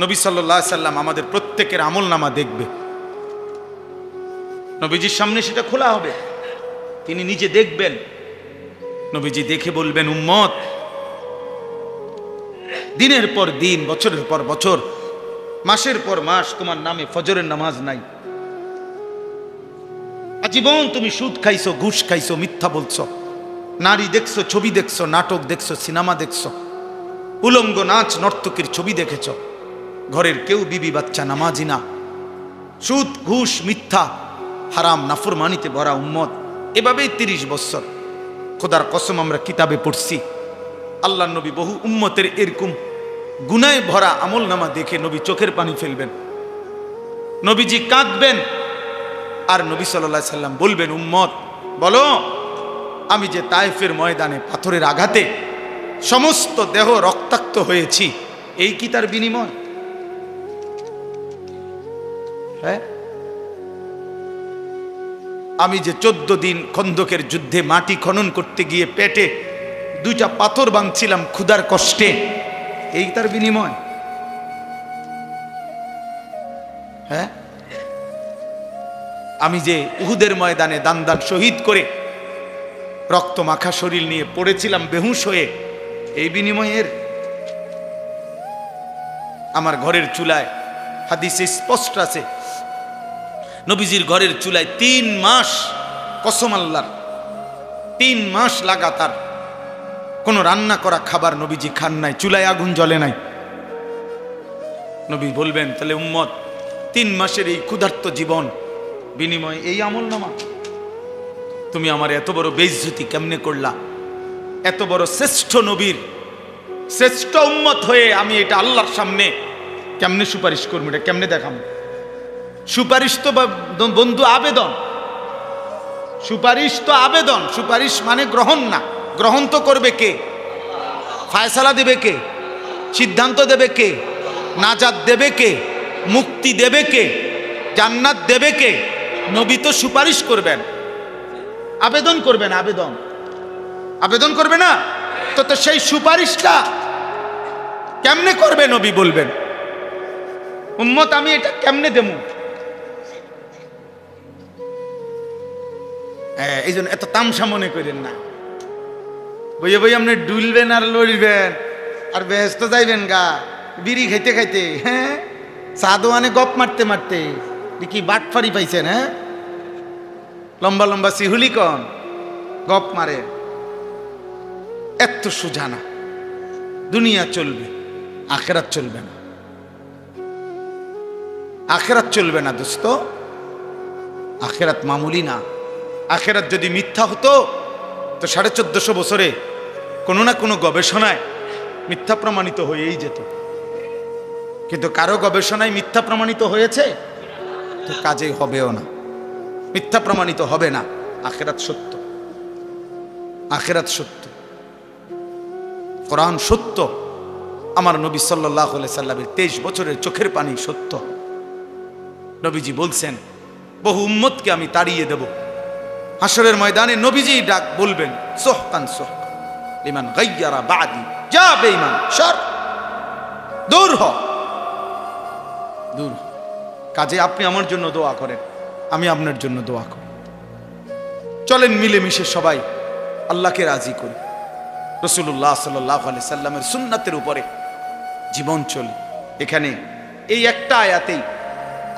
নবী সাল্লাল্লাহু আলাইহি সাল্লাম আমাদের প্রত্যেকের আমলনামা দেখবে, নবীজির সামনে সেটা খোলা হবে, তিনি নিজে দেখবেন। নবীজি দেখে বলবেন, উম্মত, দিনের পর দিন, বছরের পর বছর, মাসের পর মাস তোমার নামে ফজরের নামাজ নাই। আজীবন তুমি সুদ খাইছো, ঘুষ খাইছো, মিথ্যা বলছো, নারী দেখছো, ছবি দেখছো, নাটক দেখছো, সিনেমা দেখছো, উলঙ্গ নাচ নর্তকীর ছবি দেখেছ, ঘরের কেউ বিবি বাচ্চা নামাজি না, সুদ ঘুষ মিথ্যা হারাম নাফরমানিতে ভরা উম্মত। এভাবেই 30 বছর। খোদার কসম, আমরা কিতাবে পড়ছি আল্লাহ নবী বহু উম্মতের এরকম গুনায় ভরা আমল নামা দেখে নবী চোখের পানি ফেলবেন, নবীজি কাঁদবেন, আর নবী সাল্লাল্লাহু আলাইহি সাল্লাম বলবেন, উম্মত বলো, আমি যে তায়েফের ময়দানে পাথরের আঘাতে সমস্ত দেহ রক্তাক্ত হয়েছি, এই কি তার বিনিময়? হ্যাঁ, আমি যে 14 দিন খন্দকের যুদ্ধে মাটি খনন করতে গিয়ে পেটে 2টা পাথর বাঁধছিলাম ক্ষুধার কষ্টে, এই তার বিনিময়? হ্যাঁ, আমি যে উহুদের ময়দানে দান শহীদ করে রক্ত মাখা শরীর নিয়ে পড়েছিলাম বেহুশ হয়ে, এই বিনিময়ের? আমার ঘরের চুলায় হাদিসে স্পষ্ট আছে, নবীজির ঘরের চুলায় 3 মাস, কসম আল্লাহর, 3 মাস লাগাতার কোনো রান্না করা খাবার নবীজি খান নাই, চুলায় আগুন জ্বলে নাই। নবী বলবেন, তাহলে উম্মত, 3 মাসের এই ক্ষুধার্ত জীবন বিনিময়ে এই আমলনামা? তুমি আমার এত বড় বেইজ্জতি কেমনে করলা? এত বড় শ্রেষ্ঠ নবীর শ্রেষ্ঠ উম্মত হয়ে আমি এটা আল্লাহর সামনে কেমনে সুপারিশ করবো? এটা কেমনে দেখাম? সুপারিশ তো বন্ধু আবেদন, সুপারিশ তো আবেদন, সুপারিশ মানে গ্রহণ না। গ্রহণ তো করবে কে? ফায়সালা দেবে কে? সিদ্ধান্ত দেবে কে? নাজাত দেবে কে? মুক্তি দেবে কে? জান্নাত দেবে কে? নবী তো সুপারিশ করবেন, আবেদন করবেন। আবেদন আবেদন করবে না তো? তো সেই সুপারিশটা কেমনে করবে? নবী বলবেন, উম্মত আমি এটা কেমনে দেবো? এই জন্য এত তামসা মনে করেন না। বইয়ে বই আপনি ডুলবেন আর লড়বেন আর ব্যস্ত যাইবেন গা বিড়ি খাইতে খাইতে, হ্যাঁ, সাদোয়ানে গপ মারতে মারতে। দেখি বাটফারি পাইছেন? হ্যাঁ, লম্বা লম্বা সিহুলি কন গপ মারে। এত সোজা না। দুনিয়া চলবে, আখেরাত চলবে না। আখেরাত চলবে না দোস্ত, আখেরাত মামুলি না। আখেরাত যদি মিথ্যা হতো তো 1450 বছরে কোনো না কোনো গবেষণায় মিথ্যা প্রমাণিত হয়েই যেত। কিন্তু কারো গবেষণায় মিথ্যা প্রমাণিত হয়েছে তো কাজেই হবেও না, মিথ্যা প্রমাণিত হবে না। আখেরাত সত্য, আখেরাত সত্য, কোরআন সত্য, আমার নবী সাল্লাল্লাহু আলাইহি সাল্লামের 23 বছরের চোখের পানি সত্য। নবীজি বলছেন, বহু উম্মতকে আমি তাড়িয়ে দেব। হাসরের ময়দানে নবীজি ডাক বলবেন, সোহকান সোহক লিমান গায়্যারা বাদি, যা বেঈমান সর, দূর হ, দূর। কাজে আপনি আমার জন্য দোয়া করেন, আমি আপনার জন্য দোয়া করি। চলেন মিলেমিশে সবাই আল্লাহকে রাজি করি, রাসূলুল্লাহ সাল্লাল্লাহু আলাইহি সাল্লামের সুন্নাতের উপরে জীবন চলে। এখানে এই একটা আয়াতেই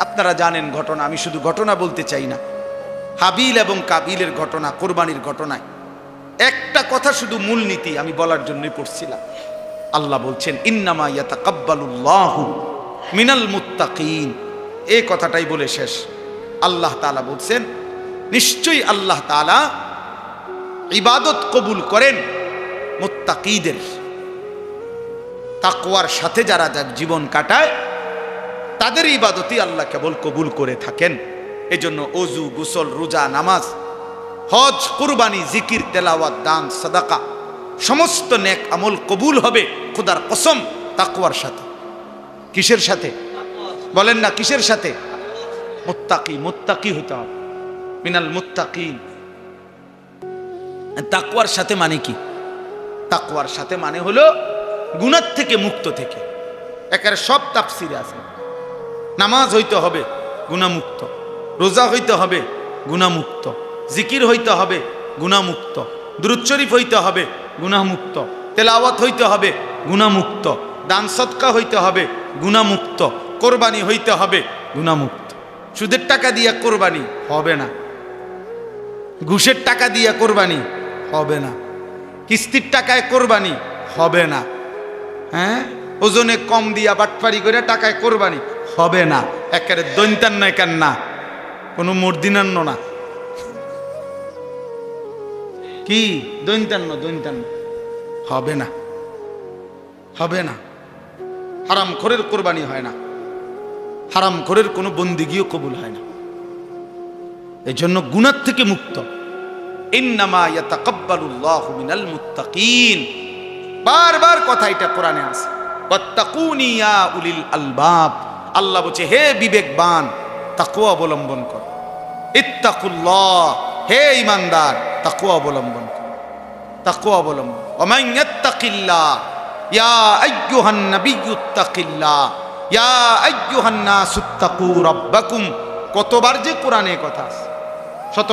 আপনারা জানেন ঘটনা, আমি শুধু ঘটনা বলতে চাই না। হাবিল এবং কাবিলের ঘটনা, কোরবানির ঘটনায় একটা কথা শুধু মূলনীতি আমি বলার জন্যই পড়ছিলাম। আল্লাহ বলছেন, ইন্নামা ইয়াতাকাব্বালুল্লাহু মিনাল মুত্তাকিন। এই কথাটাই বলে শেষ। আল্লাহ তাআলা বলছেন, নিশ্চয়ই আল্লাহ তাআলা ইবাদত কবুল করেন মুত্তাকিদের, তাকওয়ার সাথে যারা জীবন কাটায় তাদের ইবাদতই আল্লাহ কেবল কবুল করে থাকেন। এজন্য ওযু, গোসল, রোজা, নামাজ, হজ, কুরবানি, জিকির, তেলাওয়াত, দান, সাদাকা সমস্ত নেক আমল কবুল হবে খোদার কসম তাকওয়ার সাথে। কিসের সাথে বলেন না? কিসের সাথে? মুত্তাকি, মুত্তাকি হতে হবে, মিনাল মুত্তাকিন। তাকওয়ার সাথে মানে কি? তাকওয়ার সাথে মানে হলো গুনাহ থেকে মুক্ত থেকে। একেবারে সব তাফসিরে আছে। নামাজ হইতে হবে গুনাহমুক্ত, রোজা হইতে হবে গুনাহমুক্ত, জিকির হইতে হবে গুনাহমুক্ত, দুরূদ শরীফ হইতে হবে গুনাহমুক্ত, তেলাওয়াত হইতে হবে গুনাহমুক্ত, দান সদকা হইতে হবে গুনাহমুক্ত, কোরবানি হইতে হবে গুনাহমুক্ত। সুদের টাকা দিয়ে কোরবানি হবে না, ঘুষের টাকা দিয়ে কোরবানি হবে না, কিস্তির টাকায় কোরবানি হবে না, হ্যাঁ ওজনে কম দিয়া বাটপারি করে টাকায় কোরবানি হবে না। একেবারে দৈন্তান্ন একার না, কোনো মর্দিনান্ন না, কি দৈন্তান্ন হবে না, হবে না। হারাম খোরের কোরবানি হয় না, হারাম খোরের কোনো বন্দিগিও কবুল হয় না। এই জন্য গুনাহ থেকে মুক্ত। ইন্নামা ইয়াতাকাব্বালুল্লাহু মিনাল মুত্তাকিন, বারবার কথা এটা কোরআনে আছে। ওয়াত্তাকুনি ইয়া উলিল আলবাব, আল্লাহ বলছে হে বিবেকবান তাকওয়া অবলম্বন কর। ইত্তাকুল্লাহ, হে ঈমানদার তাকওয়া অবলম্বন কর, তাকওয়া অবলম্বন। ওয়া মান ইয়াত্তাকিল্লাহ ইয়া আইয়ুহান নাবিয়্যুত্তাকিল্লাহ ইয়া আইয়ুহান নাসুত্তাকু রাব্বাকুম। কতবার যে কোরআনে কথা আছে,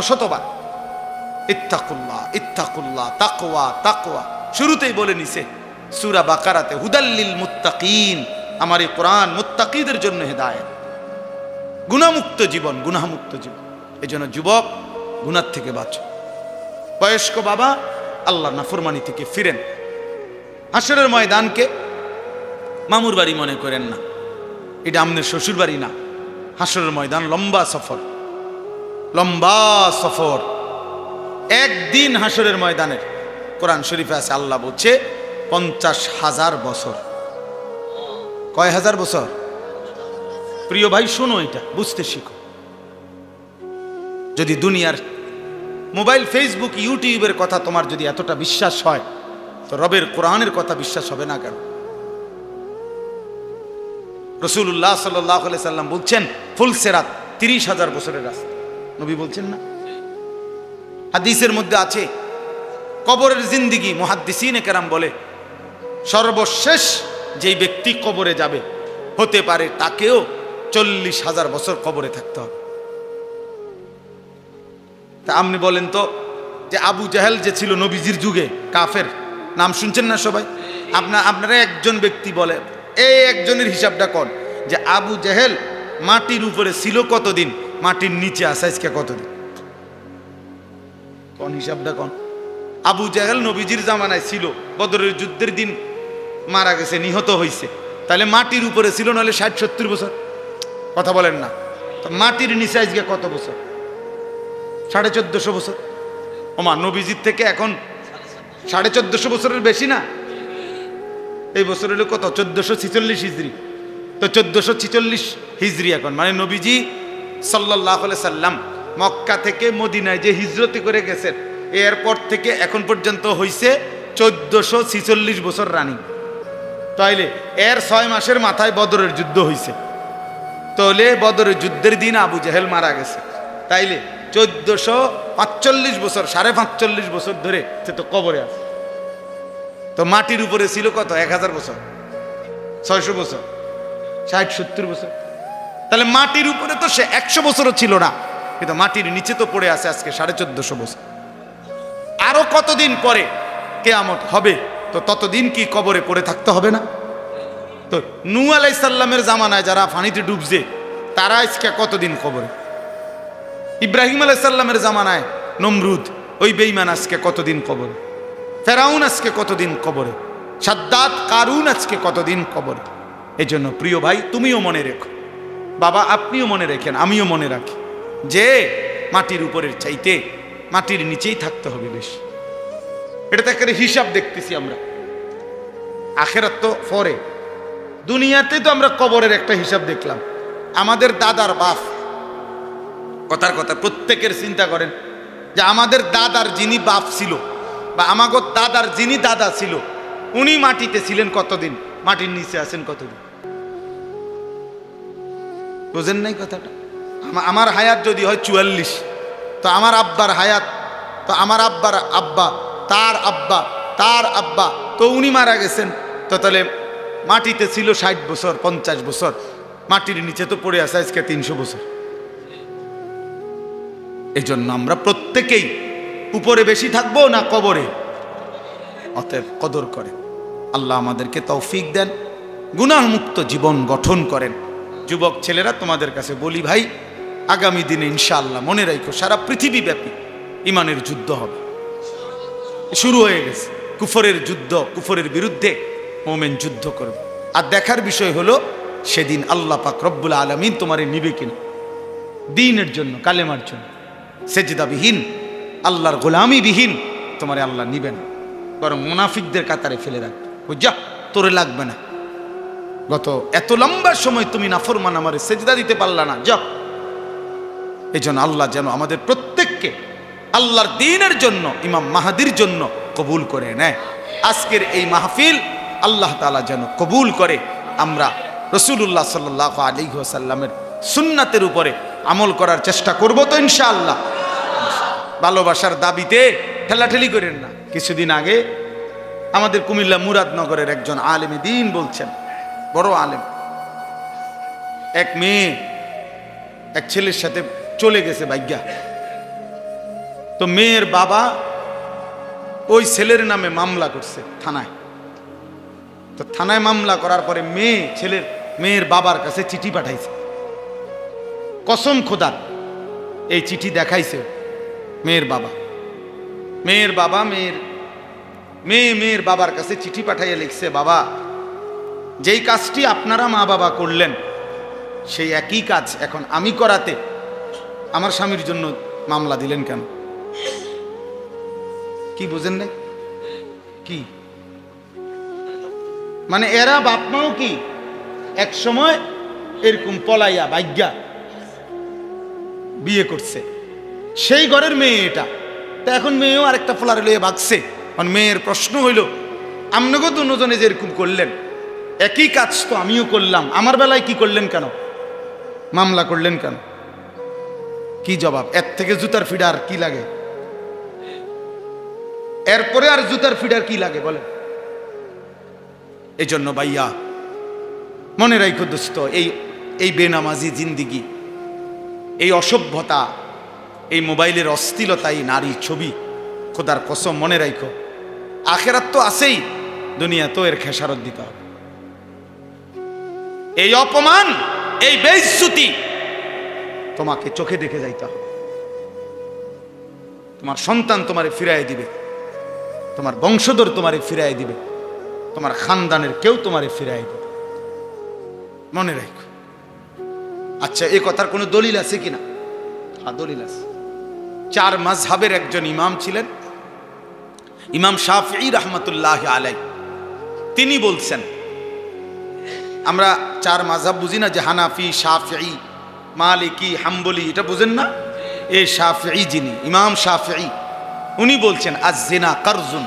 শতবার। ইত্তাকুল্লাহ ইত্তাকুল্লাহ, তাকওয়া তাকওয়া, শুরুতেই বলে নিছে সূরা বাকারাতে হুদাল্লিল মুত্তাকিন, আমার এই কোরআন মুত্তাকিদের জন্য হেদায়েত, গুনাহমুক্ত জীবন, গুনাহমুক্ত জীবন। এই জন্য যুবক গুনাহ থেকে বাঁচো, বয়স্ক বাবা আল্লাহর নাফরমানি থেকে ফিরেন। হাসরের ময়দানকে মামুর বাড়ি মনে করেন না, এটা আমাদের শ্বশুর বাড়ি না। হাসরের ময়দান লম্বা সফর, লম্বা সফর। একদিন হাসরের ময়দানের কোরআন শরীফে আছে আল্লাহ বলছে 50,000 বছর। কয় হাজার বছর? প্রিয় ভাই শোনো, এটা বুঝতে শিখো। যদি দুনিয়ার মোবাইল, ফেসবুক, ইউটিউবের কথা তোমার যদি এতটা বিশ্বাস হয়, তো রবের কোরআনের কথা বিশ্বাস হবে না কেন? রাসূলুল্লাহ সাল্লাল্লাহু আলাইহি সাল্লাম বলছেন ফুলসিরাত 30,000 বছরের রাস্তা, নবী বলছেন না? হাদিসের মধ্যে আছে কবরের জিন্দেগি, মুহাদ্দিসিনে কেরাম বলে সর্বশেষ যেই ব্যক্তি কবরে যাবে হতে পারে তাকেও 40,000 বছর কবরে থাকতে হবে। তা আপনি বলেন তো, যে আবু জাহেল যে ছিল নবীজির যুগে, কাফের, নাম শুনছেন না সবাই? আপনারা একজন ব্যক্তি বলে, এই একজনের হিসাবটা কোন, যে আবু জাহেল মাটির উপরে ছিল কতদিন, মাটির নিচে আছে আজকে কতদিন? কোন হিসাবটা কোন? আবু জাহেল নবীজির জামানায় ছিল, বদরের যুদ্ধের দিন মারা গেছে, নিহত হয়েছে, তাহলে মাটির উপরে ছিল, নাহলে 60-70 বছর। কথা বলেন না? তো মাটির নিচে আজকে কত বছর? 1450 বছর। ওমা, নবীজির থেকে এখন 1450 বছরের বেশি না? এই বছর হলো কত? 1446 হিজরি। তো 1446 হিজরি এখন, মানে নবীজি সাল্লাল্লাহু আলাইহি সাল্লাম মক্কা থেকে মদিনায় যে হিজরতি করে গেছেন, এরপর থেকে এখন পর্যন্ত হইছে 1446 বছর রানিং। তাইলে এর 6 মাসের মাথায় বদরের যুদ্ধ হইছে, তাহলে বদরের যুদ্ধের দিন আবু জাহেল মারা গেছে, তাইলে 1445 বছর, 45.5 বছর ধরে সে তো কবরে আছে। তো মাটির উপরে ছিল কত? 1000 বছর, 600 বছর, 60-70 বছর। তাহলে মাটির উপরে তো সে 100 বছরও ছিল না, কিন্তু মাটির নিচে তো পড়ে আছে আজকে 1450 বছর। আরো কতদিন পরে কিয়ামত হবে, তো ততদিন কি কবরে পড়ে থাকতে হবে না? তো নূহ আলাইহিস সালামের জামানায় যারা পানিতে ডুবছে, তারা আজকে কতদিন কবরে? ইব্রাহিম আলাইহিস সালামের জামানায় নমরুদ, ওই বেঈমান, আজকে কতদিন কবরে? ফেরাউন আজকে কতদিন কবরে? সাদ্দাত, কারুন আজকে কতদিন কবরে? এই জন্য প্রিয় ভাই, তুমিও মনে রেখো, বাবা আপনিও মনে রেখেন, আমিও মনে রাখি, যে মাটির উপরের চাইতে মাটির নিচেই থাকতে হবে বেশি। এটা তো একটা হিসাব দেখতেছি আমরা, আখিরাত তো পরে, দুনিয়াতে তো আমরা কবরের একটা হিসাব দেখলাম। আমাদের দাদার বাপ, কথার কথা প্রত্যেকের চিন্তা করেন, যে আমাদের দাদার যিনি বাপ ছিল, বা আমাগো দাদার যিনি দাদা ছিল, উনি মাটিতে ছিলেন কতদিন, মাটির নিচে আছেন কতদিন? বুঝেন নাই কথাটা? আমার হায়াত যদি হয় 44, তো আমার আব্বার হায়াত, তো আমার আব্বার আব্বা, তার আব্বা, তার আব্বা, তো উনি মারা গেছেন, তো তাহলে মাটিতে ছিল 60 বছর 50 বছর, মাটির নিচে তো পড়ে আছে আজকে 300 বছর। এই জন্য আমরা প্রত্যেকেই উপরে বেশি থাকবো না কবরে? অতএব কদর করেন। আল্লাহ আমাদেরকে তৌফিক দেন, গুনাহমুক্ত জীবন গঠন করেন। যুবক ছেলেরা, তোমাদের কাছে বলি ভাই, আগামী দিনে ইনশাআল্লাহ মনে রাখো সারা পৃথিবীব্যাপী ইমানের যুদ্ধ হবে, শুরু হয়ে গেছে। কুফরের যুদ্ধ, কুফরের বিরুদ্ধে মুমিন যুদ্ধ করবে। আর দেখার বিষয় হলো সেদিন আল্লাহ পাক রব্বুল আলামিন তোমারে নিবে কিনা দ্বীনের জন্য, কালেমার জন্য। সেজদাবিহীন, আল্লাহর গোলামিবিহীন তোমারে আল্লাহ নিবে না, বরং মুনাফিকদের কাতারে ফেলে রাখবে। বুঝা, তোরে লাগবে না। গত এত লম্বা সময় তুমি নাফরমান, আমারে সেজদা দিতে পারলা না, যাও। এই জন্য আল্লাহ যেন আমাদের প্রত্যেককে আল্লাহর দ্বীনের জন্য, ইমাম মাহাদির জন্য কবুল করে নেয়। আজকের এই মাহফিল আল্লাহ তাআলা যেন কবুল করে। আমরা রাসূলুল্লাহ সাল্লাল্লাহু আলাইহি ওয়াসাল্লামের সুন্নাতের উপরে আমল করার চেষ্টা করব তো ইনশাআল্লাহ। ভালোবাসার দাবিতে ঠেলাঠেলি করেন না। কিছুদিন আগে আমাদের কুমিল্লা মুরাদনগরের একজন আলেমে দ্বীন বলছেন, বড় আলেম, এক মেয়ে এক ছেলের সাথে চলে গেছে ভাগ্যা। তো মেয়ের বাবা ওই ছেলের নামে মামলা করছে থানায়। তো থানায় মামলা করার পরে মেয়ের বাবার কাছে চিঠি পাঠাইছে। কসম খোদার, এই চিঠি দেখাইছে মেয়ের বাবা। মেয়ের বাবার কাছে চিঠি পাঠাইয়া লিখছে, বাবা, যেই কাজটি আপনারা মা বাবা করলেন সেই একই কাজ এখন আমি করাতে আমার স্বামীর জন্য মামলা দিলেন কেন? কি বুঝেন না? কি মানে এরা বাপ মাও কি এক সময় এরকম পলাইয়া ভাগ্যা বিয়ে করছে, সেই ঘরের মেয়ে এটা। তা এখন মেয়েও আরেকটা ফলারে লইয়া ভাগছে। কারণ মেয়ের প্রশ্ন হইল, আপনাকে দুজনে যে এরকম করলেন, একই কাজ তো আমিও করলাম, আমার বেলায় কি করলেন কেন, মামলা করলেন কেন? কি জবাব? এর থেকে জুতার ফিডার কি লাগে? এরপরে আর জুতার ফিডার কি লাগে বলে? এই জন্য ভাইয়া মনে রাখো দোস্ত, এই বেনামাজি জিন্দিগি, এই অসভ্যতা, এই মোবাইলের অশ্লীলতা, এই নারী ছবি, খোদার কসম মনে রাখো আখেরাত তো আছেই, দুনিয়া তো এর খেসারত দিতে হবে। এই অপমান, এই বেইজ্জতি তোমাকে চোখে দেখে যাইতে হবে। তোমার সন্তান তোমারে ফিরাই দিবে, তোমার বংশধর তোমারে ফিরাই দিবে, তোমার খানদানের কেউ তোমারে ফিরাই দিবে, মনে রাখো। আচ্ছা, এই কথার কোনো দলিল আছে কিনা? হ্যাঁ, দলিল আছে। 4 মাযহাবের একজন ইমাম ছিলেন, ইমাম শাফিঈ রাহমাতুল্লাহি আলাইহি। তিনি বলছেন, আমরা 4 মাযহাব বুঝি না, যে হানাফি, শাফিঈ, মালিকি, হাম্বলি, এটা বুঝেন না? এই শাফিঈ যিনি, ইমাম শাফিঈ, উনি বলছেন আজ-জিনা কারজুন।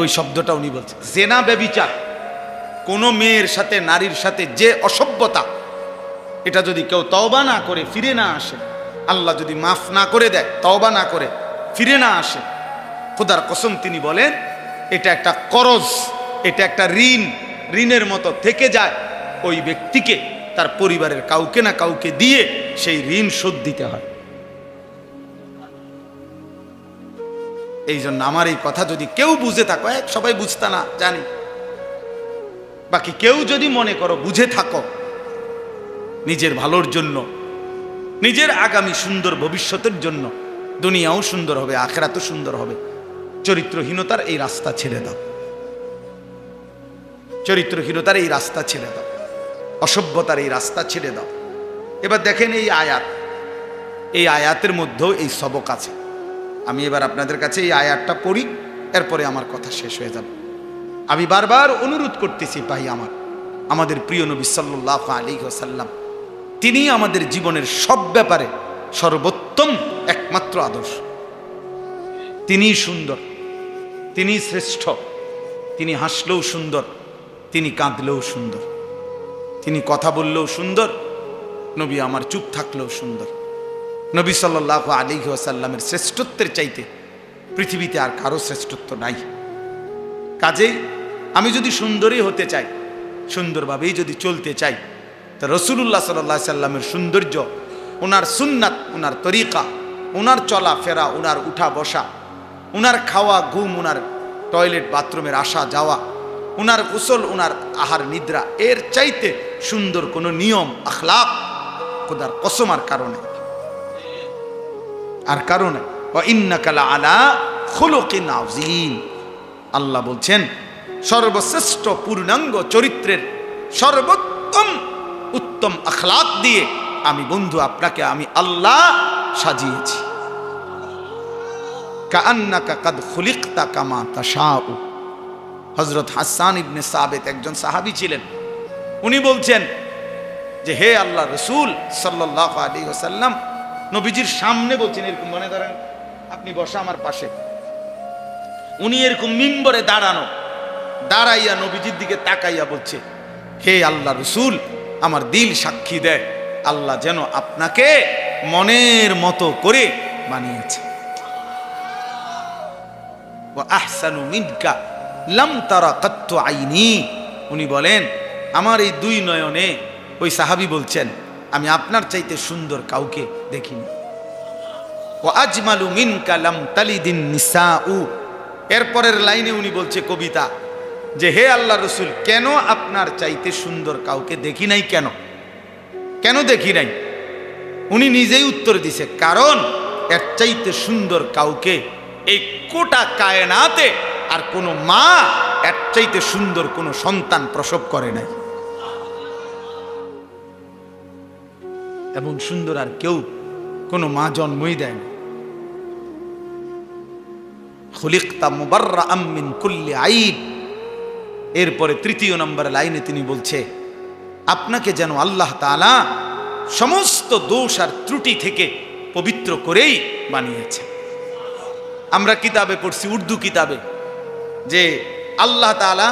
ওই শব্দটা উনি বলছেন, জেনা ব্যভিচার, কোন মেয়ের সাথে, নারীর সাথে যে অসভ্যতা, এটা যদি কেউ তওবা না করে ফিরে না আসে, আল্লাহ যদি মাফ না করে দেয়, তওবা না করে ফিরে না আসে, খোদার কসম তিনি বলেন এটা একটা করজ, এটা একটা ঋণের মতো থেকে যায়। ওই ব্যক্তিকে তার পরিবারের কাউকে না কাউকে দিয়ে সেই ঋণ শোধ দিতে হয়। এই জন্য আমার এই কথা যদি কেউ বুঝে থাকো, সবাই বুঝতা না জানি, বাকি কেউ যদি মনে করো বুঝে থাকো, নিজের ভালোর জন্য, নিজের আগামী সুন্দর ভবিষ্যতের জন্য, দুনিয়াও সুন্দর হবে, আখিরাতও সুন্দর হবে, চরিত্রহীনতার এই রাস্তা ছেড়ে দাও, চরিত্রহীনতার এই রাস্তা ছেড়ে দাও, অসভ্যতার এই রাস্তা ছেড়ে দাও। এবার দেখেন এই আয়াত, এই আয়াতের মধ্যেও এই সবক আছে। আমি এবার আপনাদের কাছে এই আয়াতটা পড়ি, এরপরে আমার কথা শেষ হয়ে যাবে। আমি বারবার অনুরোধ করতেছি ভাই, আমাদের প্রিয় নবী সাল্লাল্লাহু আলাইহি ওয়াসাল্লাম, তিনি আমাদের জীবনের সব ব্যাপারে সর্বোত্তম একমাত্র আদর্শ। তিনি সুন্দর, তিনি শ্রেষ্ঠ, তিনি হাসলেও সুন্দর, তিনি কাঁদলেও সুন্দর, তিনি কথা বললেও সুন্দর, নবী আমার চুপ থাকলেও সুন্দর। নবী সাল্লাল্লাহু আলাইহি ওয়াসাল্লামের শ্রেষ্ঠত্বের চাইতে পৃথিবীতে আর কারো শ্রেষ্ঠত্ব নাই। কাজেই আমি যদি সুন্দরী হতে চাই, সুন্দরভাবেই যদি চলতে চাই, তো রাসূলুল্লাহ সাল্লাল্লাহু আলাইহি সাল্লামের সৌন্দর্য, ওনার সুন্নাত, ওনার তরিকা, ওনার চলা ফেরা, ওনার উঠা বসা, ওনার খাওয়া ঘুম, ওনার টয়লেট বাথরুমের আসা যাওয়া, ওনার গোসল, ওনার আহার নিদ্রা, এর চাইতে সুন্দর কোনো নিয়ম আখলাক খোদার কসম আর কারণে ওয়া ইন্নাকা লাআলা খুলুকিন আযীম। আল্লাহ বলছেন সর্বশ্রেষ্ঠ পূর্ণাঙ্গ চরিত্রের সর্বোত্তম উত্তম আখলাক দিয়ে আমি বন্ধু আপনাকে আমি আল্লাহ সাজিয়েছি। কাআন্নাকা কাদ খুলিকতা কামা তাশাউ। হযরত হাসান ইবনে সাবিত একজন সাহাবী ছিলেন। উনি বলছেন যে হে আল্লাহ রাসূল সাল্লাল্লাহু আলাইহি ওয়াসাল্লাম, নবীজির সামনে বলছেন, এরকম মনে করেন আপনি বসা আমার পাশে, উনি এরকম মিম্বরে দাঁড়ানো, দাঁড়াইয়া নবীজির দিকে তাকাইয়া বলছে, হে আল্লাহ রাসূল, আমার দিল সাক্ষী দেয় আল্লাহ যেন আপনাকে মনের মতো করে বানিয়েছে। ওয়া আহসানু মিনকা লাম তারা কাত্তু আইনি। উনি বলেন আমার এই দুই নয়নে, ওই সাহাবী বলছেন, আমি আপনার চাইতে সুন্দর কাউকে দেখিনি। ওয়া আজমালু মিনকা লাম তালিদিন নিসাউ। এরপরের লাইনে উনি বলছে কবিতা যে হে আল্লাহ রাসূল, কেন আপনার চাইতে সুন্দর কাউকে দেখি নাই, কেন কেন দেখি নাই? উনি নিজেই উত্তর দিছে, কারণ এর চাইতে সুন্দর কাউকে এই গোটা কায়নাতে আর কোনো মা এর চাইতে সুন্দর কোনো সন্তান প্রসব করে নাই। এমন সুন্দর আর কেউ কোনো মা জন্মই দেয় না। খুলিকতা মুবাররাআম মিন কুল্লি আইব। এরপরে তৃতীয় নম্বর লাইনে তিনি বলছে, আপনাকে যেন আল্লাহ তাআলা সমস্ত দোষ আর ত্রুটি থেকে পবিত্র করেই বানিয়েছে। আমরা কিতাবে পড়ছি, উর্দু কিতাবে, যে আল্লাহ তাআলা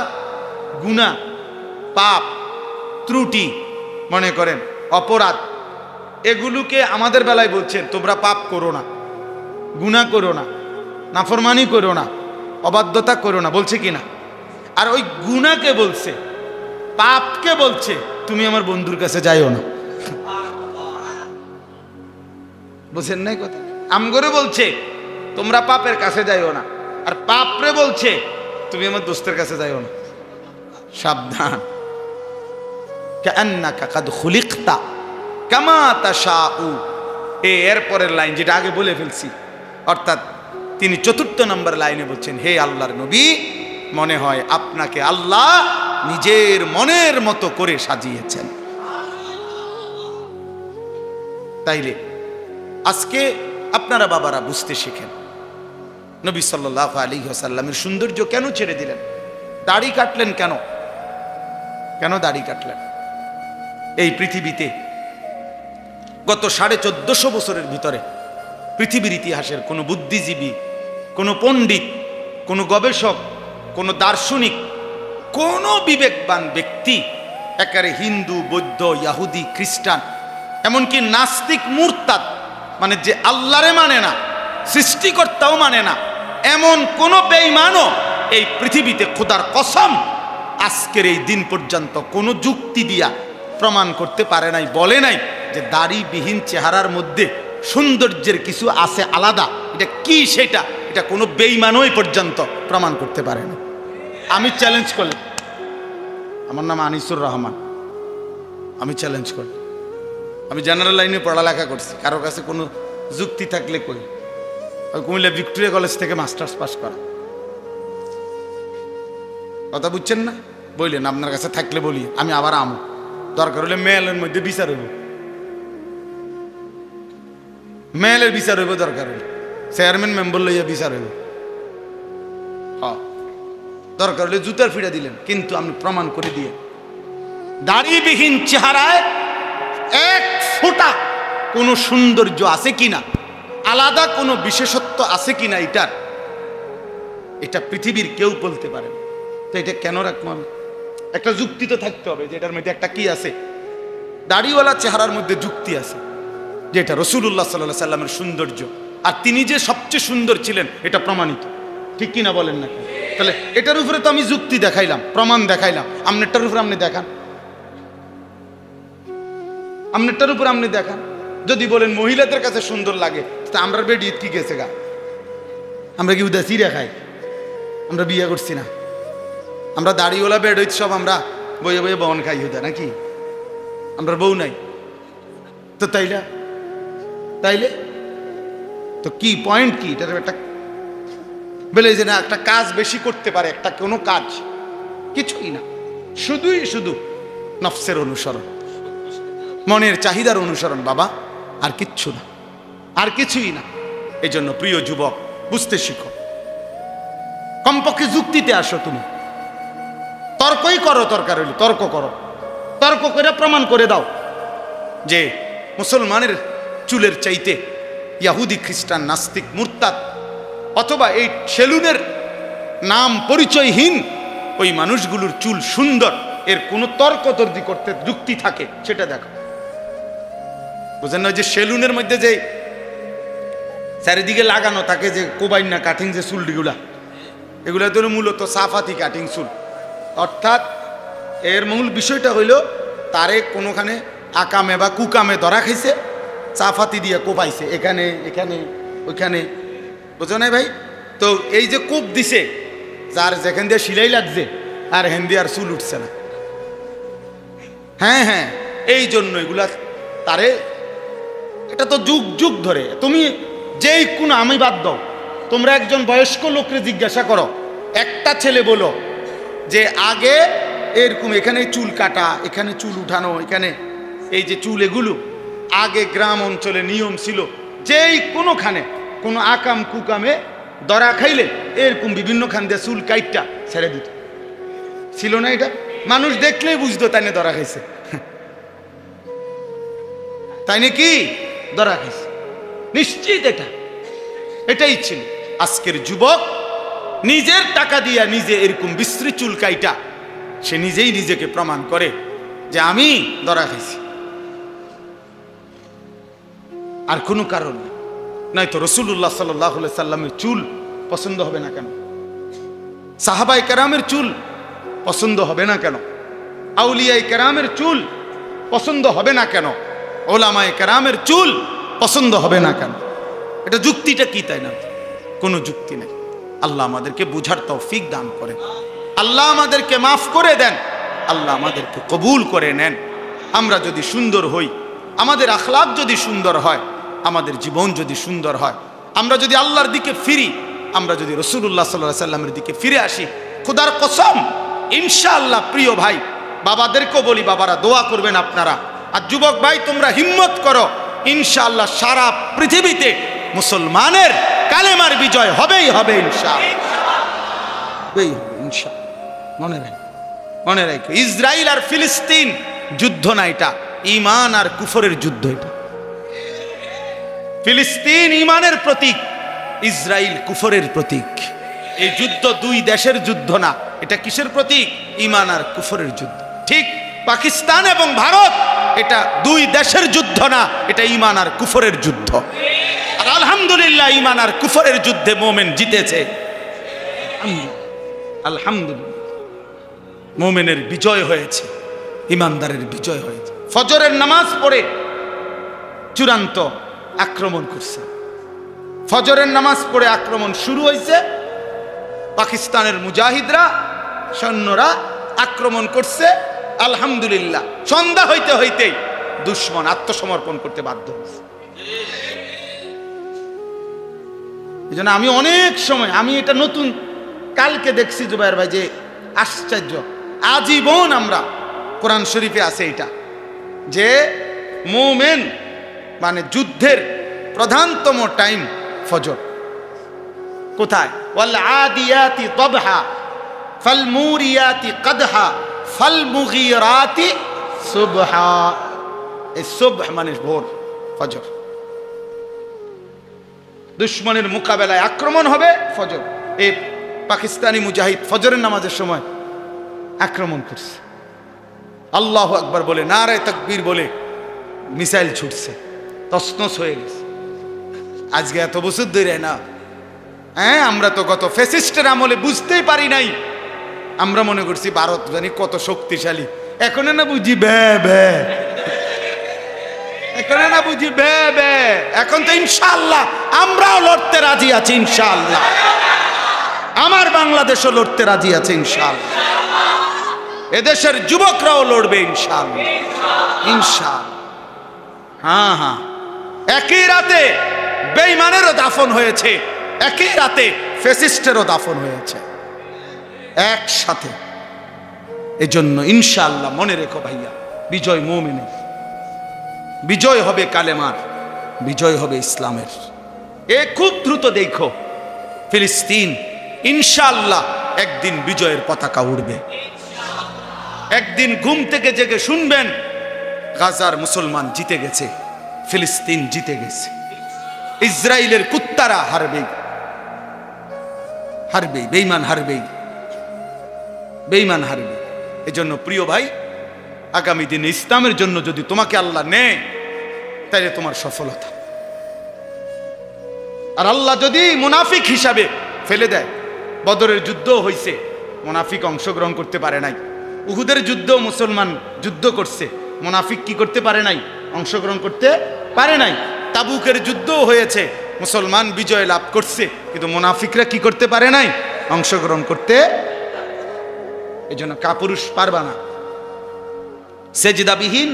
গুনাহ, পাপ, ত্রুটি, মনে করেন অপরাধ, এগুলোকে আমাদের বেলায় বলছেন তোমরা পাপ করো না, গুনাহ করো না, নাফরমানি করো না, অবাধ্যতা করো না, বলছে কিনা? আর ওই গুনাহকে বলছে, পাপকে বলছে তুমি আমার বন্ধুর কাছে যাইও না। বুঝেন নাই কথা? আমগরে বলছে তোমরা পাপের কাছে যাইও না, আর পাপরে বলছে তুমি আমার দোস্তের কাছে যাইও না। সাবধান। কাআন্নাকা কাদ খুলিকতা কামা তাশাউ। এরপরের লাইন যেটা আগে বলে ফেলছি, অর্থাৎ তিনি চতুর্থ নম্বর লাইনে বলছেন, হে আল্লাহর নবী, মনে হয় আপনাকে আল্লাহ নিজের মনের মতো করে সাজিয়েছেন। তাইলে আজকে আপনারা বাবারা বুঝতে শিখেন, নবী সাল্লাল্লাহু আলাইহি ওয়াসাল্লামের সৌন্দর্য কেন ছেড়ে দিলেন? দাড়ি কাটলেন কেন? কেন দাড়ি কাটলেন? এই পৃথিবীতে গত 1450 বছরের ভিতরে পৃথিবীর ইতিহাসের কোনো বুদ্ধিজীবী, কোনো পণ্ডিত, কোনো গবেষক, কোনো দার্শনিক, কোনো বিবেকবান ব্যক্তি, একেবারে হিন্দু, বৌদ্ধ, ইহুদি, খ্রিস্টান, এমনকি নাস্তিক, মুরতাদ, মানে যে আল্লাহরে মানে না, সৃষ্টিকর্তাও মানে না, এমন কোন বেঈমানও এই পৃথিবীতে খোদার কসম আজকের এই দিন পর্যন্ত কোনো যুক্তি দিয়া প্রমাণ করতে পারে নাই, বলে নাই যে দাড়িবিহীন চেহারার মধ্যে সৌন্দর্যের কিছু আছে আলাদা। এটা কি সেটা? এটা কোনো বেঈমানই পর্যন্ত প্রমাণ করতে পারে না। আমি চ্যালেঞ্জ করলাম, আমার নাম আনিসুর রহমান, আমি চ্যালেঞ্জ করলাম, আমি জেনারেল লাইনে পড়ালেখা করছি, কারো কাছে কোনো যুক্তি থাকলে কই। কুমিল্লা ভিক্টোরিয়া কলেজ থেকে মাস্টার্স পাস করা, কথা বুঝছেন না? বললেন আপনার কাছে থাকলে বলি, আমি আবার আমো, দরকার হলে মেয়েলের মধ্যে বিচার হইব, মেয়েলের বিচার হইব, দরকার হইল চেয়ারম্যান মেম্বার লইয়া বিচার হইব, দরকার হলে জুতার ফিরা দিলেন, কিন্তু আপনি প্রমাণ করে দিয়ে দাড়িবিহীন চেহারায় এক ফোঁটা কোনো সৌন্দর্য আছে কিনা, আলাদা কোনো বিশেষত্ব আছে কিনা, এটা পৃথিবীর কেউ বলতে পারে না। তো এটা কেন রাখবো আমি? একটা যুক্তি তো থাকতে হবে যে এটার মধ্যে একটা কি আছে। দাড়িওয়ালা চেহারার মধ্যে যুক্তি আছে, যেটা রাসূলুল্লাহ সাল্লাল্লাহু আলাইহি সাল্লামের সৌন্দর্য, আর তিনি যে সবচেয়ে সুন্দর ছিলেন এটা প্রমাণিত, ঠিক কিনা বলেন না? তাহলে এটার উপরে তো আমি যুক্তি দেখাইলাম, প্রমাণ দেখাইলাম, আমনেরটার উপরে আপনি দেখান, আমনেরটার উপরে আপনি দেখান। যদি বলেন মহিলাদের কাছে সুন্দর লাগে, তা আমরা বেডি কি গেছে গা, আমরা কি উদাসী রেখাই? আমরা বিয়ে করছি না, আমরা দাড়িওয়ালা বেড হইতে সব আমরা বইয়ে বইয়ে বন খাই হুদা নাকি? আমরা বউ নাই তো তাইলে তাইলে তো কি পয়েন্ট কি? এটা একটা বলে যে না একটা কাজ বেশি করতে পারে, একটা কোনো কাজ কিছুই না, শুধু নফসের অনুসরণ, মনের চাহিদার অনুসরণ বাবা, আর কিচ্ছু না, আর কিছুই না। এই জন্য প্রিয় যুবক বুঝতে শিখো, কমপক্ষে যুক্তিতে আসো, তুমি তর্কই করো, দরকার হইলে তর্ক করো, তর্ক করে প্রমাণ করে দাও যে মুসলমানের চুলের চাইতে ইয়াহুদি খ্রিস্টান নাস্তিক মুরতাদ অথবা এই সেলুনের নাম পরিচয়হীন ওই মানুষগুলোর চুল সুন্দর, এর কোনো তর্কতর্কি করতে যুক্তি থাকে সেটা দেখো। বুঝেন না, যে সেলুনের মধ্যে যে চারিদিকে লাগানো থাকে যে কোবাইনা কাটিং যে চুলগুলা, এগুলা তো মূলত সাফাতি কাটিং চুল, অর্থাৎ এর মূল বিষয়টা হইল তারে কোনোখানে আকামে বা কুকামে ধরা খাইছে, চাফাতি দিয়ে কোপাইছে এখানে এখানে ওইখানে, বুঝো না ভাই? তো এই যে কোপ দিছে, যার যেখান দিয়ে সিলাই লাগছে আর হেন্দি আর চুল উঠছে না, হ্যাঁ হ্যাঁ, এই জন্য এগুলা তারে, এটা তো যুগ যুগ ধরে, তুমি যেই কোন, আমি বাদ দাও, তোমরা একজন বয়স্ক লোককে জিজ্ঞাসা করো, একটা ছেলে বলো যে আগে এরকম এখানে চুল কাটা, এখানে চুল উঠানো, এখানে এই যে চুল, এগুলো আগে গ্রাম অঞ্চলে নিয়ম ছিল, যেই কোনোখানে কোনো আকাম কুকামে দরা খাইলে এরকম বিভিন্ন খান দিয়ে চুল কাইটটা ছেড়ে দিত, ছিল না? এটা মানুষ দেখলেই বুঝতো তাই না দরা খাইছে, তাই নাকি দরা খাইছে, নিশ্চিত এটাই ছিল। আজকের যুবক নিজের টাকা দিয়া নিজে এরকম বিশ্রী চুল কাইটা সে নিজেই নিজেকে প্রমাণ করে যে আমি দরা খাইছি, আর কোনো কারণ নেই। নয়তো রাসূলুল্লাহ সাল্লাল্লাহু আলাইহি সাল্লামের চুল পছন্দ হবে না কেন? সাহাবায়ে কেরামের চুল পছন্দ হবে না কেন? আউলিয়ায়ে কেরামের চুল পছন্দ হবে না কেন? ওলামায়ে কেরামের চুল পছন্দ হবে না কেন? এটা যুক্তিটা কি? তাই না, কোনো যুক্তি নেই। আল্লাহ আমাদেরকে বুঝার তৌফিক দান করেন, আল্লাহ আমাদেরকে মাফ করে দেন, আল্লাহ আমাদেরকে কবুল করে নেন। আমরা যদি সুন্দর হই, আমাদের আখলাক যদি সুন্দর হয়, আমাদের জীবন যদি সুন্দর হয়, আমরা যদি আল্লাহর দিকে ফিরি, আমরা যদি রাসূলুল্লাহ সাল্লাল্লাহু আলাইহি সাল্লামের দিকে ফিরে আসি, খোদার কসম ইনশাআল্লাহ, প্রিয় ভাই বাবাদেরকেও বলি, বাবারা দোয়া করবেন আপনারা, আর যুবক ভাই তোমরা হিম্মত করো, ইনশাআল্লাহ সারা পৃথিবীতে মুসলমানের কালেমার বিজয় হবেই হবে ইনশাআল্লাহ। মনে রাখো, ইসরায়েল আর ফিলিস্তিন যুদ্ধ না, এটা ঈমান আর কুফরের যুদ্ধ। এটা ফিলিস্তিন ঈমানের প্রতীক, ইসরায়েল কুফরের প্রতীক। এই যুদ্ধ দুই দেশের যুদ্ধ না, এটা কিসের প্রতীক? ঈমান আর কুফরের যুদ্ধ। ঠিক পাকিস্তান এবং ভারত, এটা দুই দেশের যুদ্ধ না, এটা ঈমান আর কুফরের যুদ্ধ। আর আলহামদুলিল্লাহ ঈমান আর কুফরের যুদ্ধে মুমিন জিতেছে, আলহামদুলিল্লাহ মুমিনের বিজয় হয়েছে, ঈমানদারের বিজয় হয়েছে। ফজরের নামাজ পড়ে চূড়ান্ত আক্রমণ করছে, ফজরের নামাজ পড়ে আক্রমণ শুরু হয়েছে, পাকিস্তানের মুজাহিদরা সৈন্যরা আক্রমণ করছে, আলহামদুলিল্লাহ সন্ধ্যা হইতে হইতেই দুশমন আত্মসমর্পণ করতে বাধ্য হয়েছে। এই জন্য আমি অনেক সময়, আমি এটা নতুন কালকে দেখছি জুবায়ের ভাই, যে আশ্চর্য, আজীবন আমরা কোরআন শরীফে আছে এটা, যে মুমিন মানে যুদ্ধের প্রধানতম টাইম ফজর। কোথায়? ওয়াল আদিয়াতি তাবহা ফাল মুরিয়াতি কদহা ফাল মুগীরাতি সুবহা। এই সুবহ মানে ভোর, ফজর। দুশমনের মোকাবেলায় আক্রমণ হবে ফজর। এই পাকিস্তানি মুজাহিদ ফজরের নামাজের সময় আক্রমণ করছে, আল্লাহু আকবার বলে, নারায়ে তাকবীর বলে মিসাইল ছুটছে, তছনছ হয়ে গেছে। আজকে এত বছর ধরে না, হ্যাঁ, আমরা তো গত ফ্যাসিস্টের আমলে বুঝতেই পারি নাই। আমরা মনে করছি ভারত জানি কত শক্তিশালী, এখন না বুঝি বে বে, এখন না বুঝি বে বে। এখন তো ইনশাআল্লাহ আমরাও লড়তে রাজি আছি, ইনশাআল্লাহ আমার বাংলাদেশও লড়তে রাজি আছে, ইনশাআল্লাহ এদেশের যুবকরাও লড়বে, ইনশাআল্লাহ ইনশাআল্লাহ। হ্যাঁ হ্যাঁ, একই রাতে বেঈমানেরও দাফন হয়েছে, একই রাতে ফ্যাসিস্টেরও দাফন হয়েছে, একসাথে। এজন্য ইনশাআল্লাহ মনে রেখো ভাইয়া, বিজয় মুমিনের, বিজয় হবে কালেমার, বিজয় হবে ইসলামের। এ খুব দ্রুত দেখো ফিলিস্তিন ইনশাআল্লাহ একদিন বিজয়ের পতাকা উড়বে। একদিন ঘুম থেকে জেগে শুনবেন গাজার মুসলমান জিতে গেছে, ফিলিস্তিন জিতে গেছে, ইসরায়েলের কুত্তারা হারবে, হারবে, বেঈমান হারবে, বেঈমান হারবে। এজন্য প্রিয় ভাই, আগামী দিনে ইসলামের জন্য যদি তোমাকে আল্লাহ নেয় তাহলে তোমার সফলতা। আর আল্লাহ যদি মুনাফিক হিসাবে ফেলে দেয়, বদরের যুদ্ধ হয়েছে, মুনাফিক অংশগ্রহণ করতে পারে নাই। উহুদের যুদ্ধ মুসলমান যুদ্ধ করছে, মুনাফিক কি করতে পারে নাই? অংশগ্রহণ করতে পারে নাই। তাবুকের যুদ্ধ হয়েছে, মুসলমান বিজয় লাভ করছে, কিন্তু মুনাফিকরা কি করতে পারে নাই? অংশগ্রহণ করতে। এই জন্য কাপুরুষ পারবা না, সেজদাবিহীন,